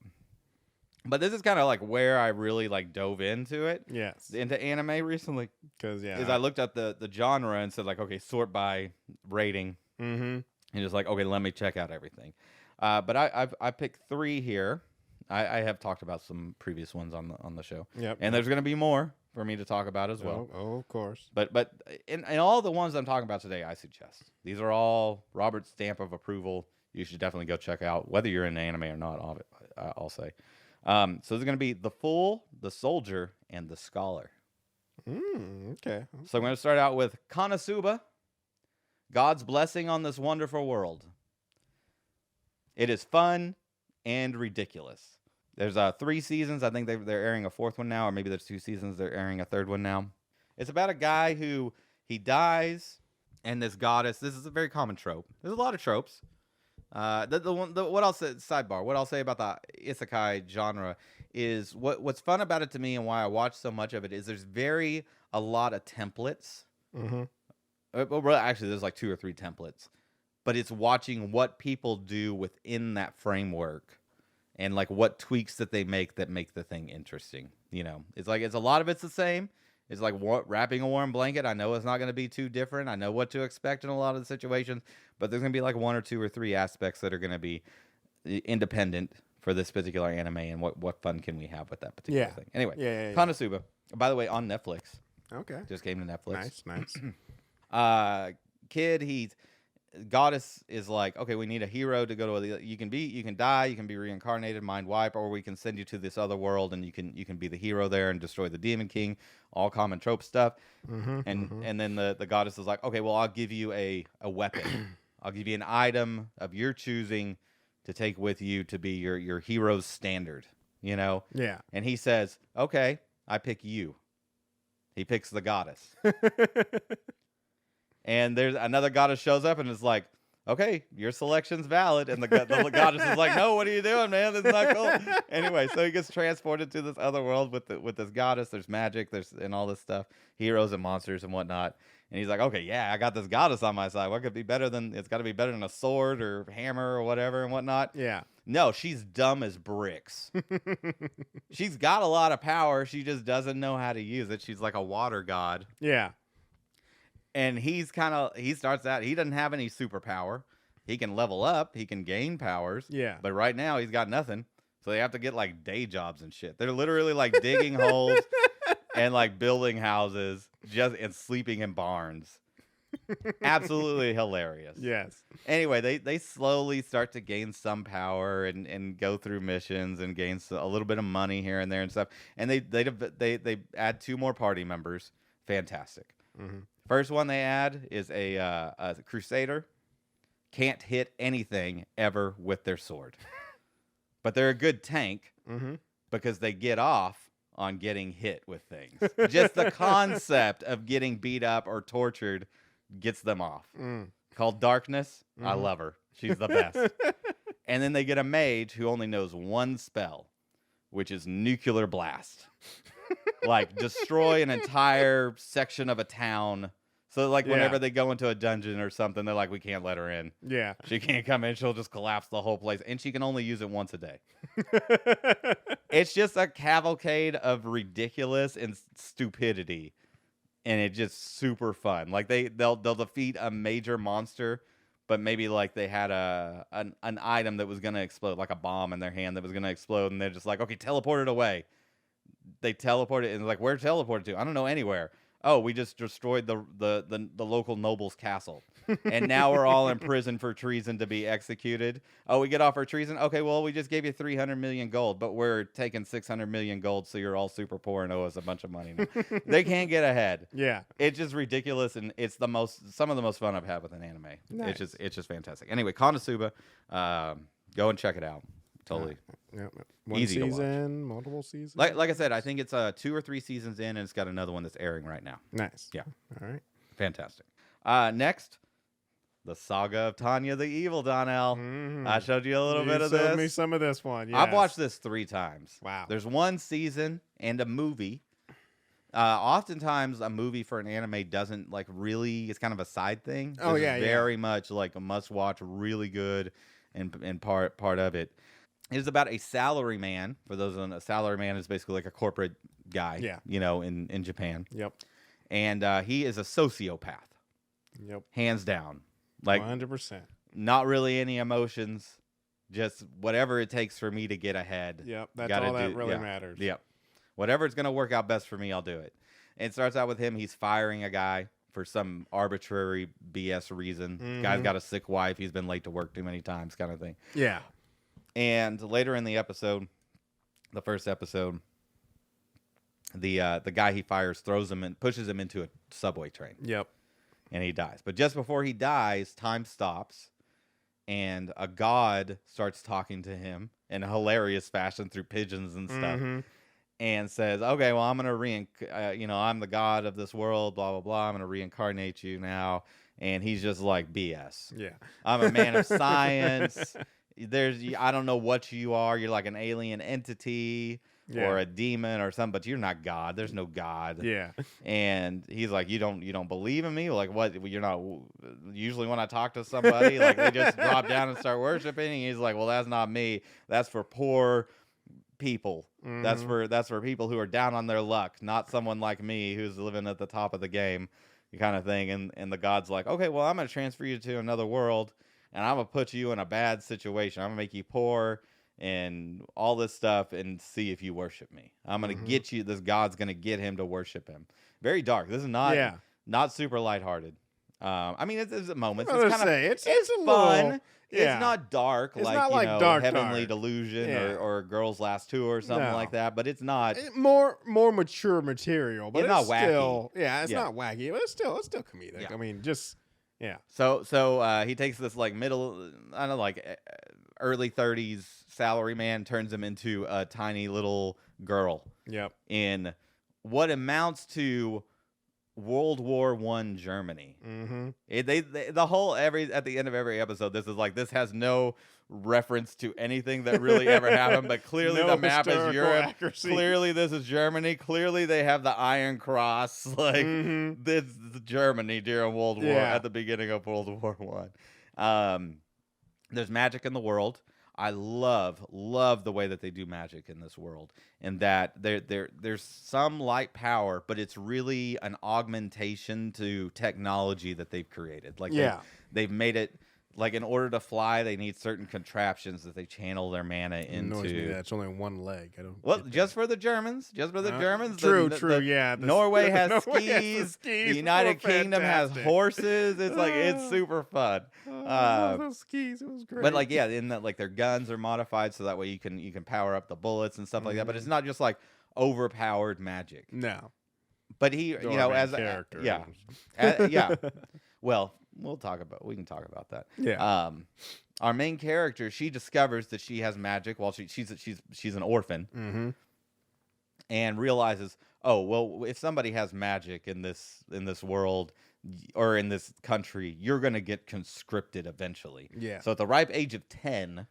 But this is kind of like where I really like dove into it. Yes. Into anime recently. Because, is I looked at the genre and said, like, okay, sort by rating. And just like, okay, let me check out everything. But I picked 3 here. I have talked about some previous ones on the show. Yep. And there's going to be more for me to talk about as well. Oh, of course. But in all the ones I'm talking about today, I suggest these are all Robert's stamp of approval. You should definitely go check out, whether you're in anime or not. I'll say. So there's going to be the Fool, the Soldier, and the Scholar. Okay. So I'm going to start out with Konosuba, God's blessing on this wonderful world. It is fun and ridiculous. There's 3 seasons. I think they're airing a 4th one now, or maybe there's 2 seasons. They're airing a 3rd one now. It's about a guy who he dies, and this goddess. This is a very common trope. There's a lot of tropes. What I'll say, sidebar, what I'll say about the isekai genre is what's fun about it to me and why I watch so much of it is there's a lot of templates. Well, actually, there's like 2 or 3 templates, but it's watching what people do within that framework and like what tweaks that they make that make the thing interesting. You know, it's a lot of it's the same. It's like wrapping a warm blanket. I know it's not going to be too different. I know what to expect in a lot of the situations, but there's going to be like 1 or 2 or 3 aspects that are going to be independent for this particular anime, and what fun can we have with that particular thing. Anyway, Konosuba, by the way, on Netflix. Okay. Just came to Netflix. Nice. Goddess is like, okay, we need a hero to go to. You can die, you can be reincarnated, mind wipe, or we can send you to this other world, and you can be the hero there and destroy the Demon King. All common trope stuff. And then the goddess is like, okay, well, I'll give you a weapon. I'll give you an item of your choosing to take with you to be your hero's standard. You know? Yeah. And he says, okay, I pick you. He picks the goddess. And there's another goddess shows up and is like, okay, your selection's valid. And the goddess is like, no, what are you doing, man? This is not cool. Anyway, so he gets transported to this other world with this goddess. There's magic, and all this stuff, heroes and monsters and whatnot. And he's like, okay, yeah, I got this goddess on my side. What could be better than? It's got to be better than a sword or hammer or whatever and whatnot. Yeah. No, she's dumb as bricks. She's got a lot of power. She just doesn't know how to use it. She's like a water god. Yeah. And he starts out, he doesn't have any superpower. He can level up, he can gain powers. Yeah. But right now he's got nothing. So they have to get like day jobs and shit. They're literally like digging holes and like building houses and sleeping in barns. Absolutely hilarious. Yes. Anyway, they slowly start to gain some power and go through missions and gain a little bit of money here and there and stuff. And they add 2 more party members. Fantastic. First one they add is a crusader. Can't hit anything ever with their sword. But they're a good tank because they get off on getting hit with things. Just the concept of getting beat up or tortured gets them off. Called Darkness. I love her. She's the best. And then they get a mage who only knows 1 spell, which is Nuclear Blast. Like, destroy an entire section of a town. So, like, whenever they go into a dungeon or something, they're like, we can't let her in. Yeah. She can't come in. She'll just collapse the whole place. And she can only use it once a day. It's just a cavalcade of ridiculous and stupidity. And it's just super fun. Like, they'll defeat a major monster, but maybe, like, they had an item that was going to explode, like a bomb in their hand that was going to explode. And they're just like, okay, teleport it away. They teleport it, and like, where teleported to? I don't know, anywhere. Oh, we just destroyed the local noble's castle. And now we're all in prison for treason to be executed. Oh, we get off our treason? Okay, well, we just gave you 300 million gold, but we're taking 600 million gold, so you're all super poor and owe us a bunch of money now. They can't get ahead. Yeah. It's just ridiculous, and it's some of the most fun I've had with an anime. Nice. It's just fantastic. Anyway, Konosuba, go and check it out. Totally. One Easy to season, multiple seasons. Like I said, I think it's 2 or 3 seasons in, and it's got another one that's airing right now. Nice. Yeah. All right. Fantastic. Next, the Saga of Tanya the Evil, Donnell. I showed you a little bit of this. You showed me some of this one. Yes. I've watched this 3 times. Wow. There's 1 season and a movie. Oftentimes, a movie for an anime doesn't like really. It's kind of a side thing. Oh, This yeah, is very much like a must-watch, really good, and part of it. It is about a salaryman. For those on a salaryman is basically like a corporate guy. Yeah. You know, in Japan. Yep. And he is a sociopath. Yep. Hands down. Like 100%. not really any emotions. Just whatever it takes for me to get ahead. Yep, that's all that really matters. Yep. Whatever it's going to work out best for me, I'll do it. And it starts out with him. He's firing a guy for some arbitrary BS reason. Guy's got a sick wife. He's been late to work too many times, kind of thing. Yeah. And later in the episode, the first episode, the guy he fires throws him and pushes him into a subway train. Yep. And he dies. But just before he dies, time stops. And a god starts talking to him in a hilarious fashion through pigeons and stuff, and says, "Okay, well, I'm gonna I'm the god of this world, blah blah blah. I'm gonna reincarnate you now." And he's just like, "BS. Yeah, I'm a man of science. I don't know what you are. You're like an alien entity." Or a demon or something, but you're not God. There's no God. Yeah. And he's like, you don't believe in me? Like, what? You're not. Usually when I talk to somebody, like they just drop down and start worshiping. And he's like, well, that's not me. That's for poor people. That's for people who are down on their luck, not someone like me who's living at the top of the game, kind of thing. And the God's like, okay, well, I'm gonna transfer you to another world, and I'm gonna put you in a bad situation. I'm gonna make you poor and all this stuff, and see if you worship me. I'm going to get you, this God's going to get him to worship him. Very dark. This is not super lighthearted. I mean, it's a moment. It's kind of, it's fun. Little, it's not dark, it's not like dark, Heavenly Delusion or Girls Last Tour or something like that, but it's not. More mature material, but it's not wacky. Still, it's not wacky, but it's still comedic. Yeah. I mean, just, So he takes this like early 30s salary man, turns him into a tiny little girl. Yep. In what amounts to World War I Germany. At the end of every episode, this has no reference to anything that really ever happened, but clearly the map is Europe. Accuracy. Clearly this is Germany. Clearly they have the Iron Cross. Like this is Germany during World War at the beginning of World War I. There's magic in the world. I love the way that they do magic in this world, and that there's some light power, but it's really an augmentation to technology that they've created. Like they've made it like in order to fly, they need certain contraptions that they channel their mana into. It's only one leg. I don't. Well, just for the Germans. True. Norway has skis. The United Kingdom has horses. It's like it's super fun. Those skis, it was great. But like in that like their guns are modified so that way you can power up the bullets and stuff like that. But it's not just like overpowered magic. No. But he, as a character, well. We can talk about that. Yeah. Our main character, she discovers that she has magic while she's an orphan, and realizes, oh well, if somebody has magic in this world or in this country, you're gonna get conscripted eventually. Yeah. So at the ripe age of 10,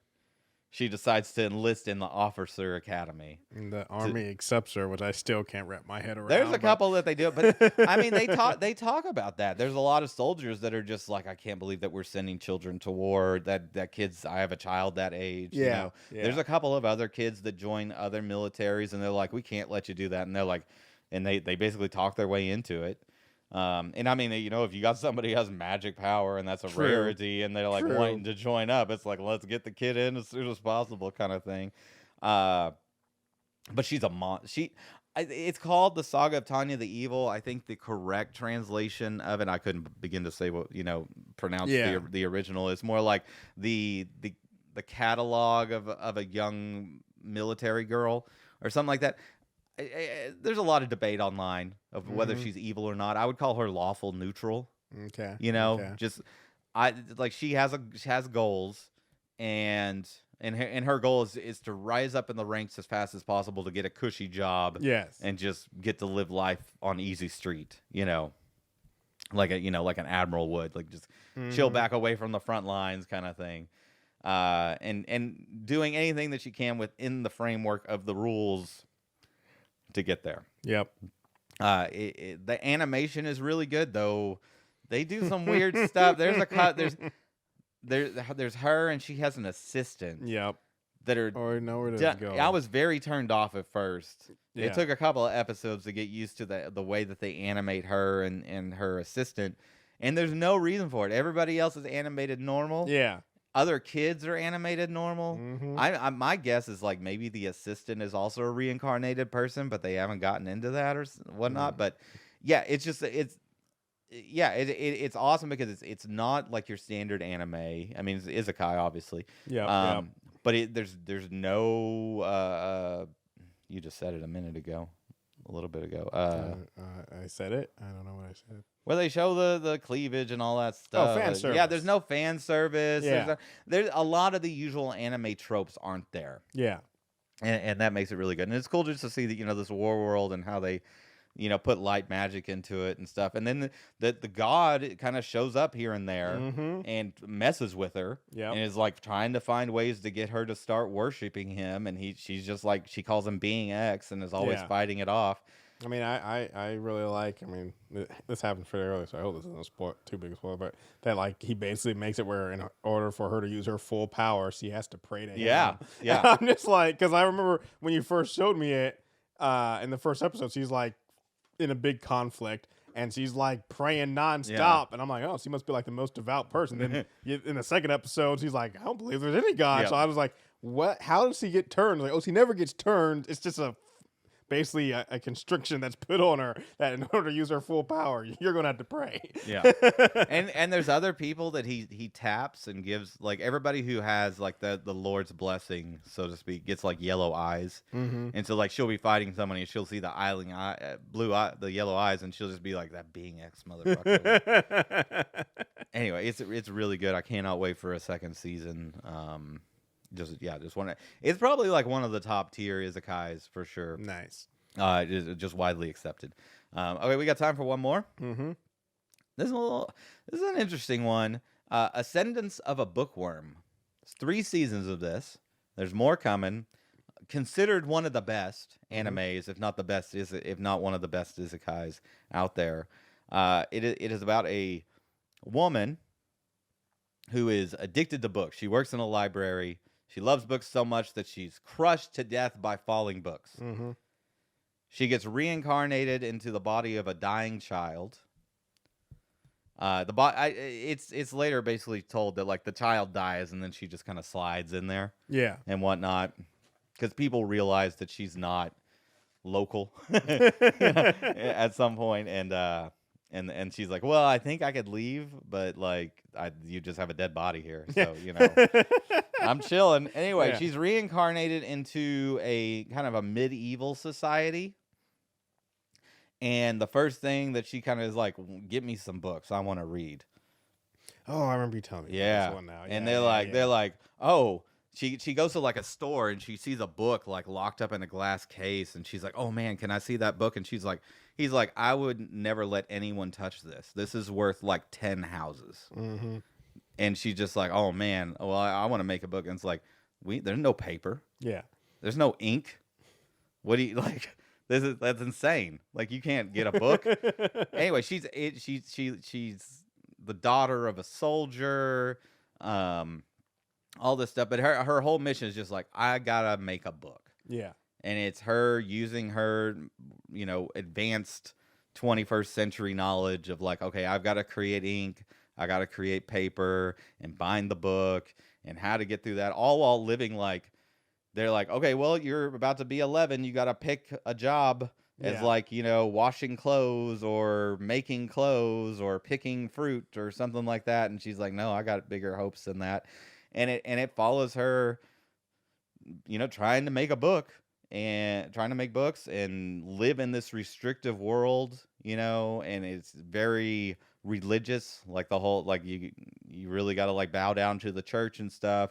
she decides to enlist in the officer academy. And the army accepts her, which I still can't wrap my head around. There's a couple that they do, but I mean, they talk about that. There's a lot of soldiers that are just like, I can't believe that we're sending children to war. That kids, I have a child that age. Yeah. There's a couple of other kids that join other militaries, and they're like, we can't let you do that. And they're like, and they basically talk their way into it. And I mean, if you got somebody who has magic power and that's a rarity, and they're like wanting to join up, it's like, let's get the kid in as soon as possible, kind of thing. But she's it's called the Saga of Tanya the Evil. I think the correct translation of it, I couldn't begin to say what pronounce the original. It's more like the catalog of a young military girl or something like that. There's a lot of debate online of whether she's evil or not. I would call her lawful neutral. Okay. She has goals, and her goal is to rise up in the ranks as fast as possible to get a cushy job. Yes. And just get to live life on easy street. Like an admiral would, like just chill back away from the front lines, kind of thing. And doing anything that she can within the framework of the rules to get there. Yep. The animation is really good, though. They do some weird stuff. There's a cut. There's her, and she has an assistant. Yep. That are. Or know where to go. I was very turned off at first. Yeah. It took a couple of episodes to get used to the way that they animate her and her assistant, and there's no reason for it. Everybody else is animated normal. Yeah. other kids are animated normal. Mm-hmm. My guess is like maybe the assistant is also a reincarnated person, but they haven't gotten into that or whatnot. But yeah, it's just it's awesome because it's not like your standard anime. I mean, it's isekai obviously. Yeah. But there's no you just said it a minute ago, a little bit ago. I said it. I don't know what I said. Where they show the cleavage and all that stuff. Oh, fan service. Yeah, there's no fan service. Yeah. There's a lot of the usual anime tropes aren't there. Yeah. And that makes it really good. And it's cool just to see that, this war world and how they, put light magic into it and stuff. And then the god kind of shows up here and there and messes with her. Yeah. And is like trying to find ways to get her to start worshiping him. And she's just like, she calls him Being X and is always fighting it off. I mean, I really like. I mean, this happened pretty early, so I hope this isn't too big a spoiler. But that like he basically makes it where in order for her to use her full power, she has to pray to him. Yeah. And I'm just like, because I remember when you first showed me it in the first episode, she's like in a big conflict, and she's like praying nonstop, and I'm like, oh, she must be like the most devout person. Then in the second episode, she's like, I don't believe there's any God. So I was like, what? How does she get turned? Like, oh, she never gets turned. It's just basically a constriction that's put on her that in order to use her full power, you're going to have to pray. Yeah. and there's other people that he taps and gives, like everybody who has like the Lord's blessing, so to speak, gets like yellow eyes. And so like she'll be fighting somebody and she'll see the the yellow eyes, and she'll just be like, that Being X motherfucker. Anyway, it's really good. I cannot wait for a second season. Just want to. It's probably like one of the top tier isekais for sure. Nice. It is just widely accepted. Okay, we got time for one more. This is an interesting one. Ascendance of a Bookworm. It's 3 seasons of this. There's more coming. Considered one of the best animes, if not the best, if not one of the best isekais out there. It is about a woman who is addicted to books. She works in a library. She loves books so much that she's crushed to death by falling books. She gets reincarnated into the body of a dying child. It's later basically told that like the child dies and then she just kind of slides in there, and whatnot, because people realize that she's not local at some point, and she's like, well, I think I could leave, but like you just have a dead body here, so I'm chilling. Anyway, she's reincarnated into a kind of a medieval society. And the first thing that she kind of is like, get me some books. I want to read. Oh, I remember you telling me. This one now. And they're like, oh, she goes to like a store and she sees a book like locked up in a glass case. And she's like, oh man, can I see that book? And he's like, I would never let anyone touch this. This is worth like 10 houses. And she's just like, oh man, well, I want to make a book. And it's like, there's no paper. Yeah. There's no ink. What do you like? That's insane. Like you can't get a book. Anyway, she's the daughter of a soldier, all this stuff. But her whole mission is just like, I gotta make a book. Yeah. And it's her using her, advanced 21st century knowledge of like, okay, I've got to create ink, I got to create paper and bind the book and how to get through that, all while living like. They're like, okay, well, you're about to be 11. You got to pick a job as like, washing clothes or making clothes or picking fruit or something like that. And she's like, no, I got bigger hopes than that. And it follows her, trying to make books and live in this restrictive world, and it's very religious. Like the whole, like you really got to like bow down to the church and stuff.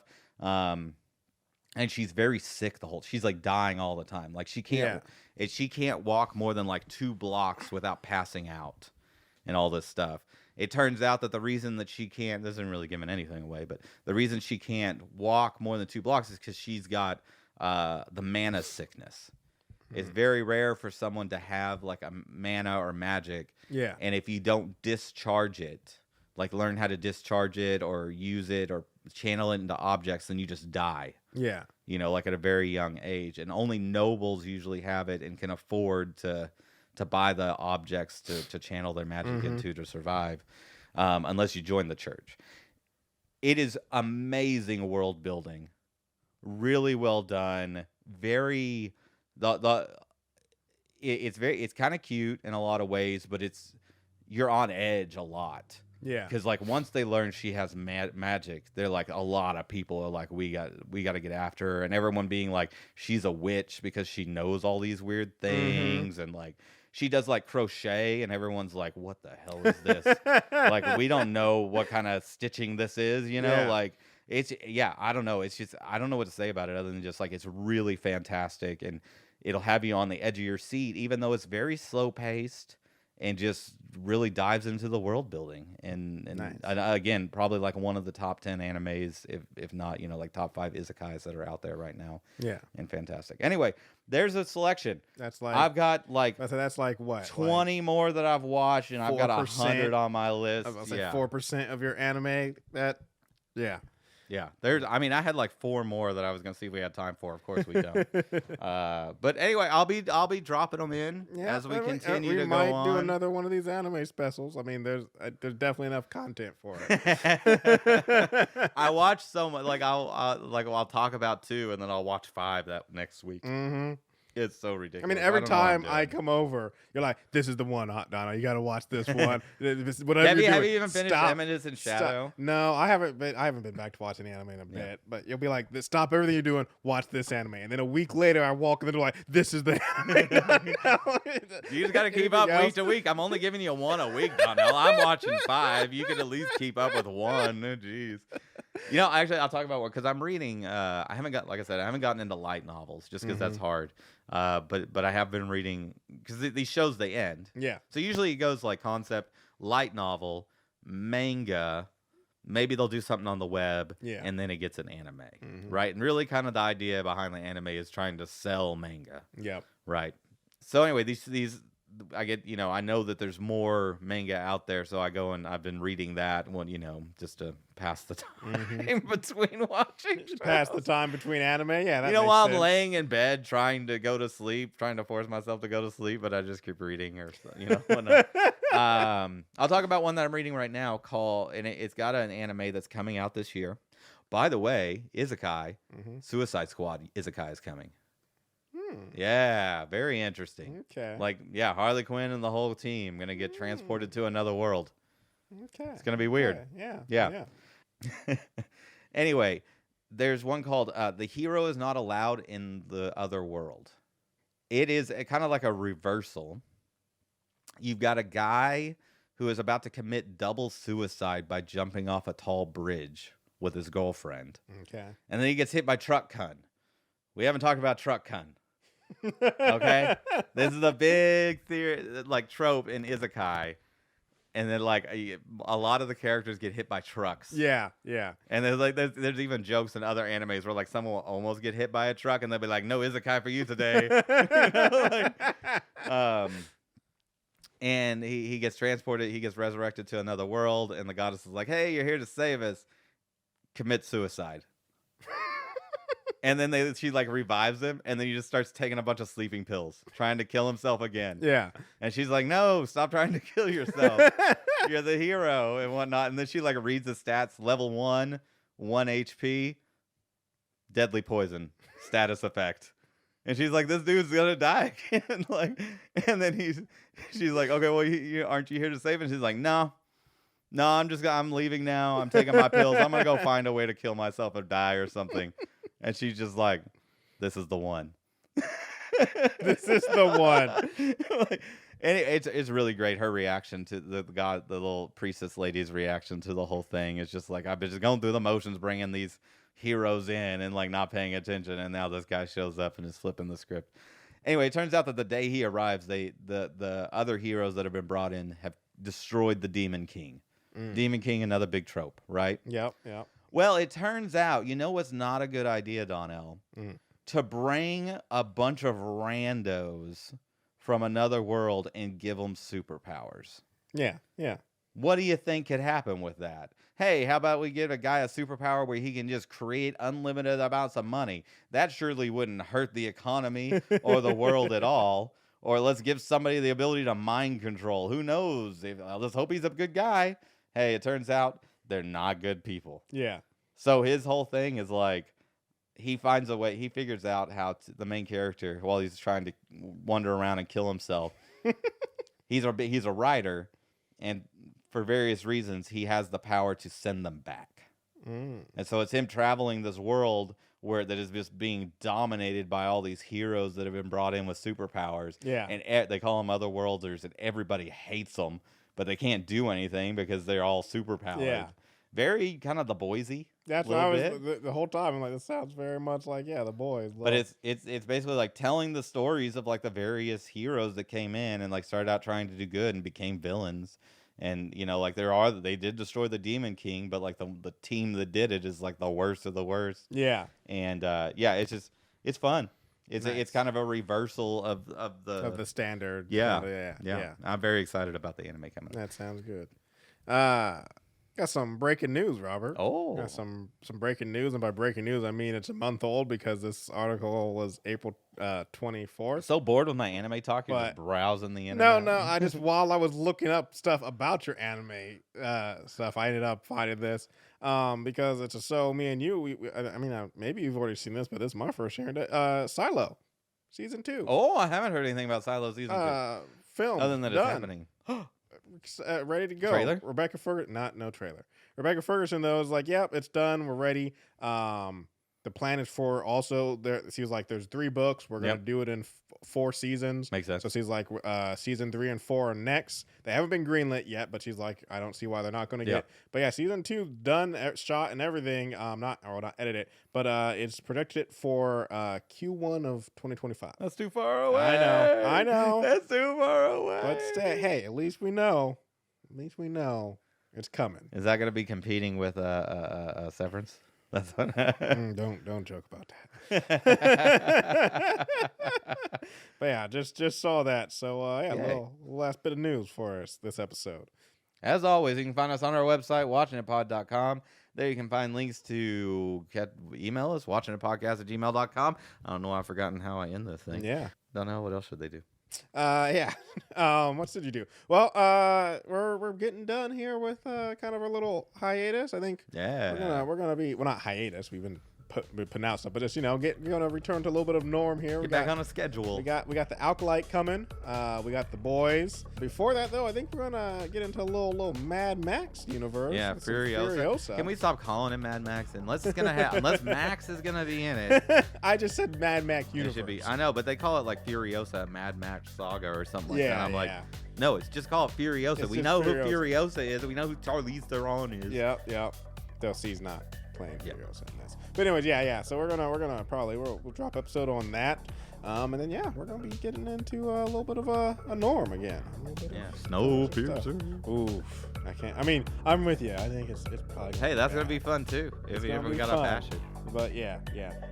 And she's very sick she's like dying all the time. Like she can't walk more than like 2 blocks without passing out and all this stuff. It turns out that the reason that she can't, this isn't really giving anything away, but the reason she can't walk more than 2 blocks is because she's got the mana sickness. It's very rare for someone to have like a mana or magic. Yeah. And if you don't discharge it, like learn how to discharge it or use it or channel it into objects, then you just die. Yeah. Like at a very young age. And only nobles usually have it and can afford to buy the objects to channel their magic into to survive, unless you join the church. It is amazing world building. Really well done. Very it's kind of cute in a lot of ways, but you're on edge a lot. Yeah. Because like once they learn she has magic, they're like a lot of people are like we got to get after her, and everyone being like she's a witch because she knows all these weird things, and like she does like crochet, and everyone's like, what the hell is this? Like we don't know what kind of stitching this is, you know? Yeah. Like I don't know. It's just I don't know what to say about it other than just like it's really fantastic, and it'll have you on the edge of your seat, even though it's very slow paced. And just really dives into the world building, and Nice. Again, probably like one of the top 10 animes, if not, like top 5 isekais that are out there right now. Yeah, and fantastic. Anyway, there's a selection. That's like I've got like that's like what 20 more that I've watched, and I've got 100 on my list. I was like 4% of your anime. Yeah, I had like 4 more that I was gonna see if we had time for. Of course we don't. But anyway, I'll be dropping them in as we continue to go on. We might do another one of these anime specials. I mean, there's definitely enough content for it. I watch so much. Like I'll talk about 2, and then I'll watch 5 that next week. Mm-hmm. It's so ridiculous. I mean, every time I come over, you're like, "This is the one, Donna. You got to watch this one." Whatever have you even finished Eminence in Shadow? No, I haven't been back to watching the anime in a bit. But you'll be like, "Stop everything you're doing. Watch this anime." And then a week later, I walk in, and they're like, "This is the anime." You just got to keep up week to week. I'm only giving you 1 a week, Donnell. I'm watching 5. You can at least keep up with 1. Oh, jeez. Actually, I'll talk about one because I'm reading. I haven't gotten into light novels just because that's hard. But I have been reading because these shows they end. Yeah. So usually it goes like concept, light novel, manga. Maybe they'll do something on the web, and then it gets an anime, right? And really, kind of the idea behind the anime is trying to sell manga. Yep. Right. So anyway, these I get, I know that there's more manga out there, so I go and I've been reading that one, just to pass the time between watching shows. Pass the time between anime, yeah. That while sense. I'm laying in bed trying to go to sleep, trying to force myself to go to sleep, but I just keep reading or whatnot. I'll talk about one that I'm reading right now and it's got an anime that's coming out this year. By the way, Isekai, Suicide Squad Isekai is coming. Yeah, very interesting. Okay. Harley Quinn and the whole team gonna get transported to another world. Okay. It's gonna be weird. Yeah. Anyway, there's one called "The Hero Is Not Allowed in the Other World." It is kind of like a reversal. You've got a guy who is about to commit double suicide by jumping off a tall bridge with his girlfriend. Okay. And then he gets hit by truck kun. We haven't talked about truck kun. Okay, this is a big theory, trope in isekai, and then a lot of the characters get hit by trucks. Yeah. And there's even jokes in other animes where someone will almost get hit by a truck, and they'll be like, "No isekai for you today." And he gets transported, he gets resurrected to another world, and the goddess is like, "Hey, you're here to save us. Commit suicide." And then she revives him, and then he just starts taking a bunch of sleeping pills, trying to kill himself again. Yeah. And she's like, "No, stop trying to kill yourself. You're the hero," and whatnot. And then she reads the stats: level 1 HP, deadly poison, status effect. And she's like, "This dude's gonna die again." And then she's like, "Okay, well, aren't you here to save him?" She's like, No, I'm leaving now. I'm taking my pills. I'm gonna go find a way to kill myself or die or something. And she's just like, "This is the one." This is the one. And it's really great. Her reaction to the little priestess lady's reaction to the whole thing is just I've been just going through the motions, bringing these heroes in and not paying attention, and now this guy shows up and is flipping the script. Anyway, it turns out that the day he arrives, the other heroes that have been brought in have destroyed the Demon King. Demon King, another big trope, right? Yep. Well, it turns out, what's not a good idea, Donnell? To bring a bunch of randos from another world and give them superpowers. Yeah. What do you think could happen with that? Hey, how about we give a guy a superpower where he can just create unlimited amounts of money? That surely wouldn't hurt the economy or the world at all. Or let's give somebody the ability to mind control. Who knows? Let's hope he's a good guy. Hey, it turns out they're not good people. Yeah. So his whole thing is like, he finds a way. He figures out how the main character, while he's trying to wander around and kill himself, he's a writer, and for various reasons, he has the power to send them back. And so it's him traveling this world that is just being dominated by all these heroes that have been brought in with superpowers. Yeah. And they call them otherworlders, and everybody hates them, but they can't do anything because they're all superpowered. Yeah. Very kind of The Boys-y. That's what I was the whole time. I'm like, this sounds very much like The Boys. But it's basically like telling the stories of like the various heroes that came in and like started out trying to do good and became villains. And you know, like they did destroy the Demon King, but like the team that did it is like the worst of the worst. Yeah. And it's fun. It's kind of a reversal of the standard. Yeah. I'm very excited about the anime coming up. That sounds good. Got some breaking news, Robert. Oh, got some breaking news, and by breaking news, I mean it's a month old because this article was April 24th. So bored with my anime talk, you're just browsing the internet. No, I just while I was looking up stuff about your anime stuff, I ended up finding this because it's me and you. Maybe you've already seen this, but this is my first hearing it. Silo, season 2. Oh, I haven't heard anything about Silo season 2. Film other than that done. It's happening. Ready to go. Trailer? Rebecca Ferguson, no trailer. Rebecca Ferguson though is like, yep, it's done. We're ready. The plan is for also there. She was like, there's 3 books. We're gonna do it in 4 seasons. Makes sense. So she's like, season 3 and 4 are next. They haven't been greenlit yet, but she's like, I don't see why they're not gonna get. But yeah, season 2 done, shot and everything. Not edited, but it's projected for Q1 of 2025. That's too far away. I know. That's too far away. But hey, at least we know. It's coming. Is that going to be competing with Severance? That's what don't joke about that. But yeah, just saw that. So little last bit of news for us this episode. As always, you can find us on our website, watchinitpod.com. There you can find links to email us, watchinitpodcast@gmail.com. I don't know why I've forgotten how I end this thing. Yeah. Don't know. What else should they do? What did you do? Well, we're getting done here with kind of a little hiatus. I think we're gonna be not hiatus. We've been pronounced up, but just gonna return to a little bit of norm here. Get back on a schedule. We got the Alkalite coming. We got the boys. Before that though, I think we're gonna get into a little Mad Max universe. Yeah, Furiosa. Can we stop calling him Mad Max? Unless it's gonna unless Max is gonna be in it. I just said Mad Max universe. It should be. I know, but they call it like Furiosa, Mad Max Saga or something like that. I'm like, no, it's just called Furiosa. We know who Furiosa is. We know who Charlize Theron is. Yep. Though she's not playing Furiosa in this. But anyways, yeah. So we're gonna probably we'll drop episode on that, and then we're gonna be getting into a little bit of a norm again. Snowpiercer. Oof, I can't. I mean, I'm with you. I think it's probably. Hey, that's gonna be fun too if we got a passion. But yeah.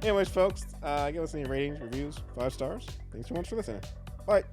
Anyways, folks, give us any ratings, reviews, 5 stars. Thanks so much for listening. Bye.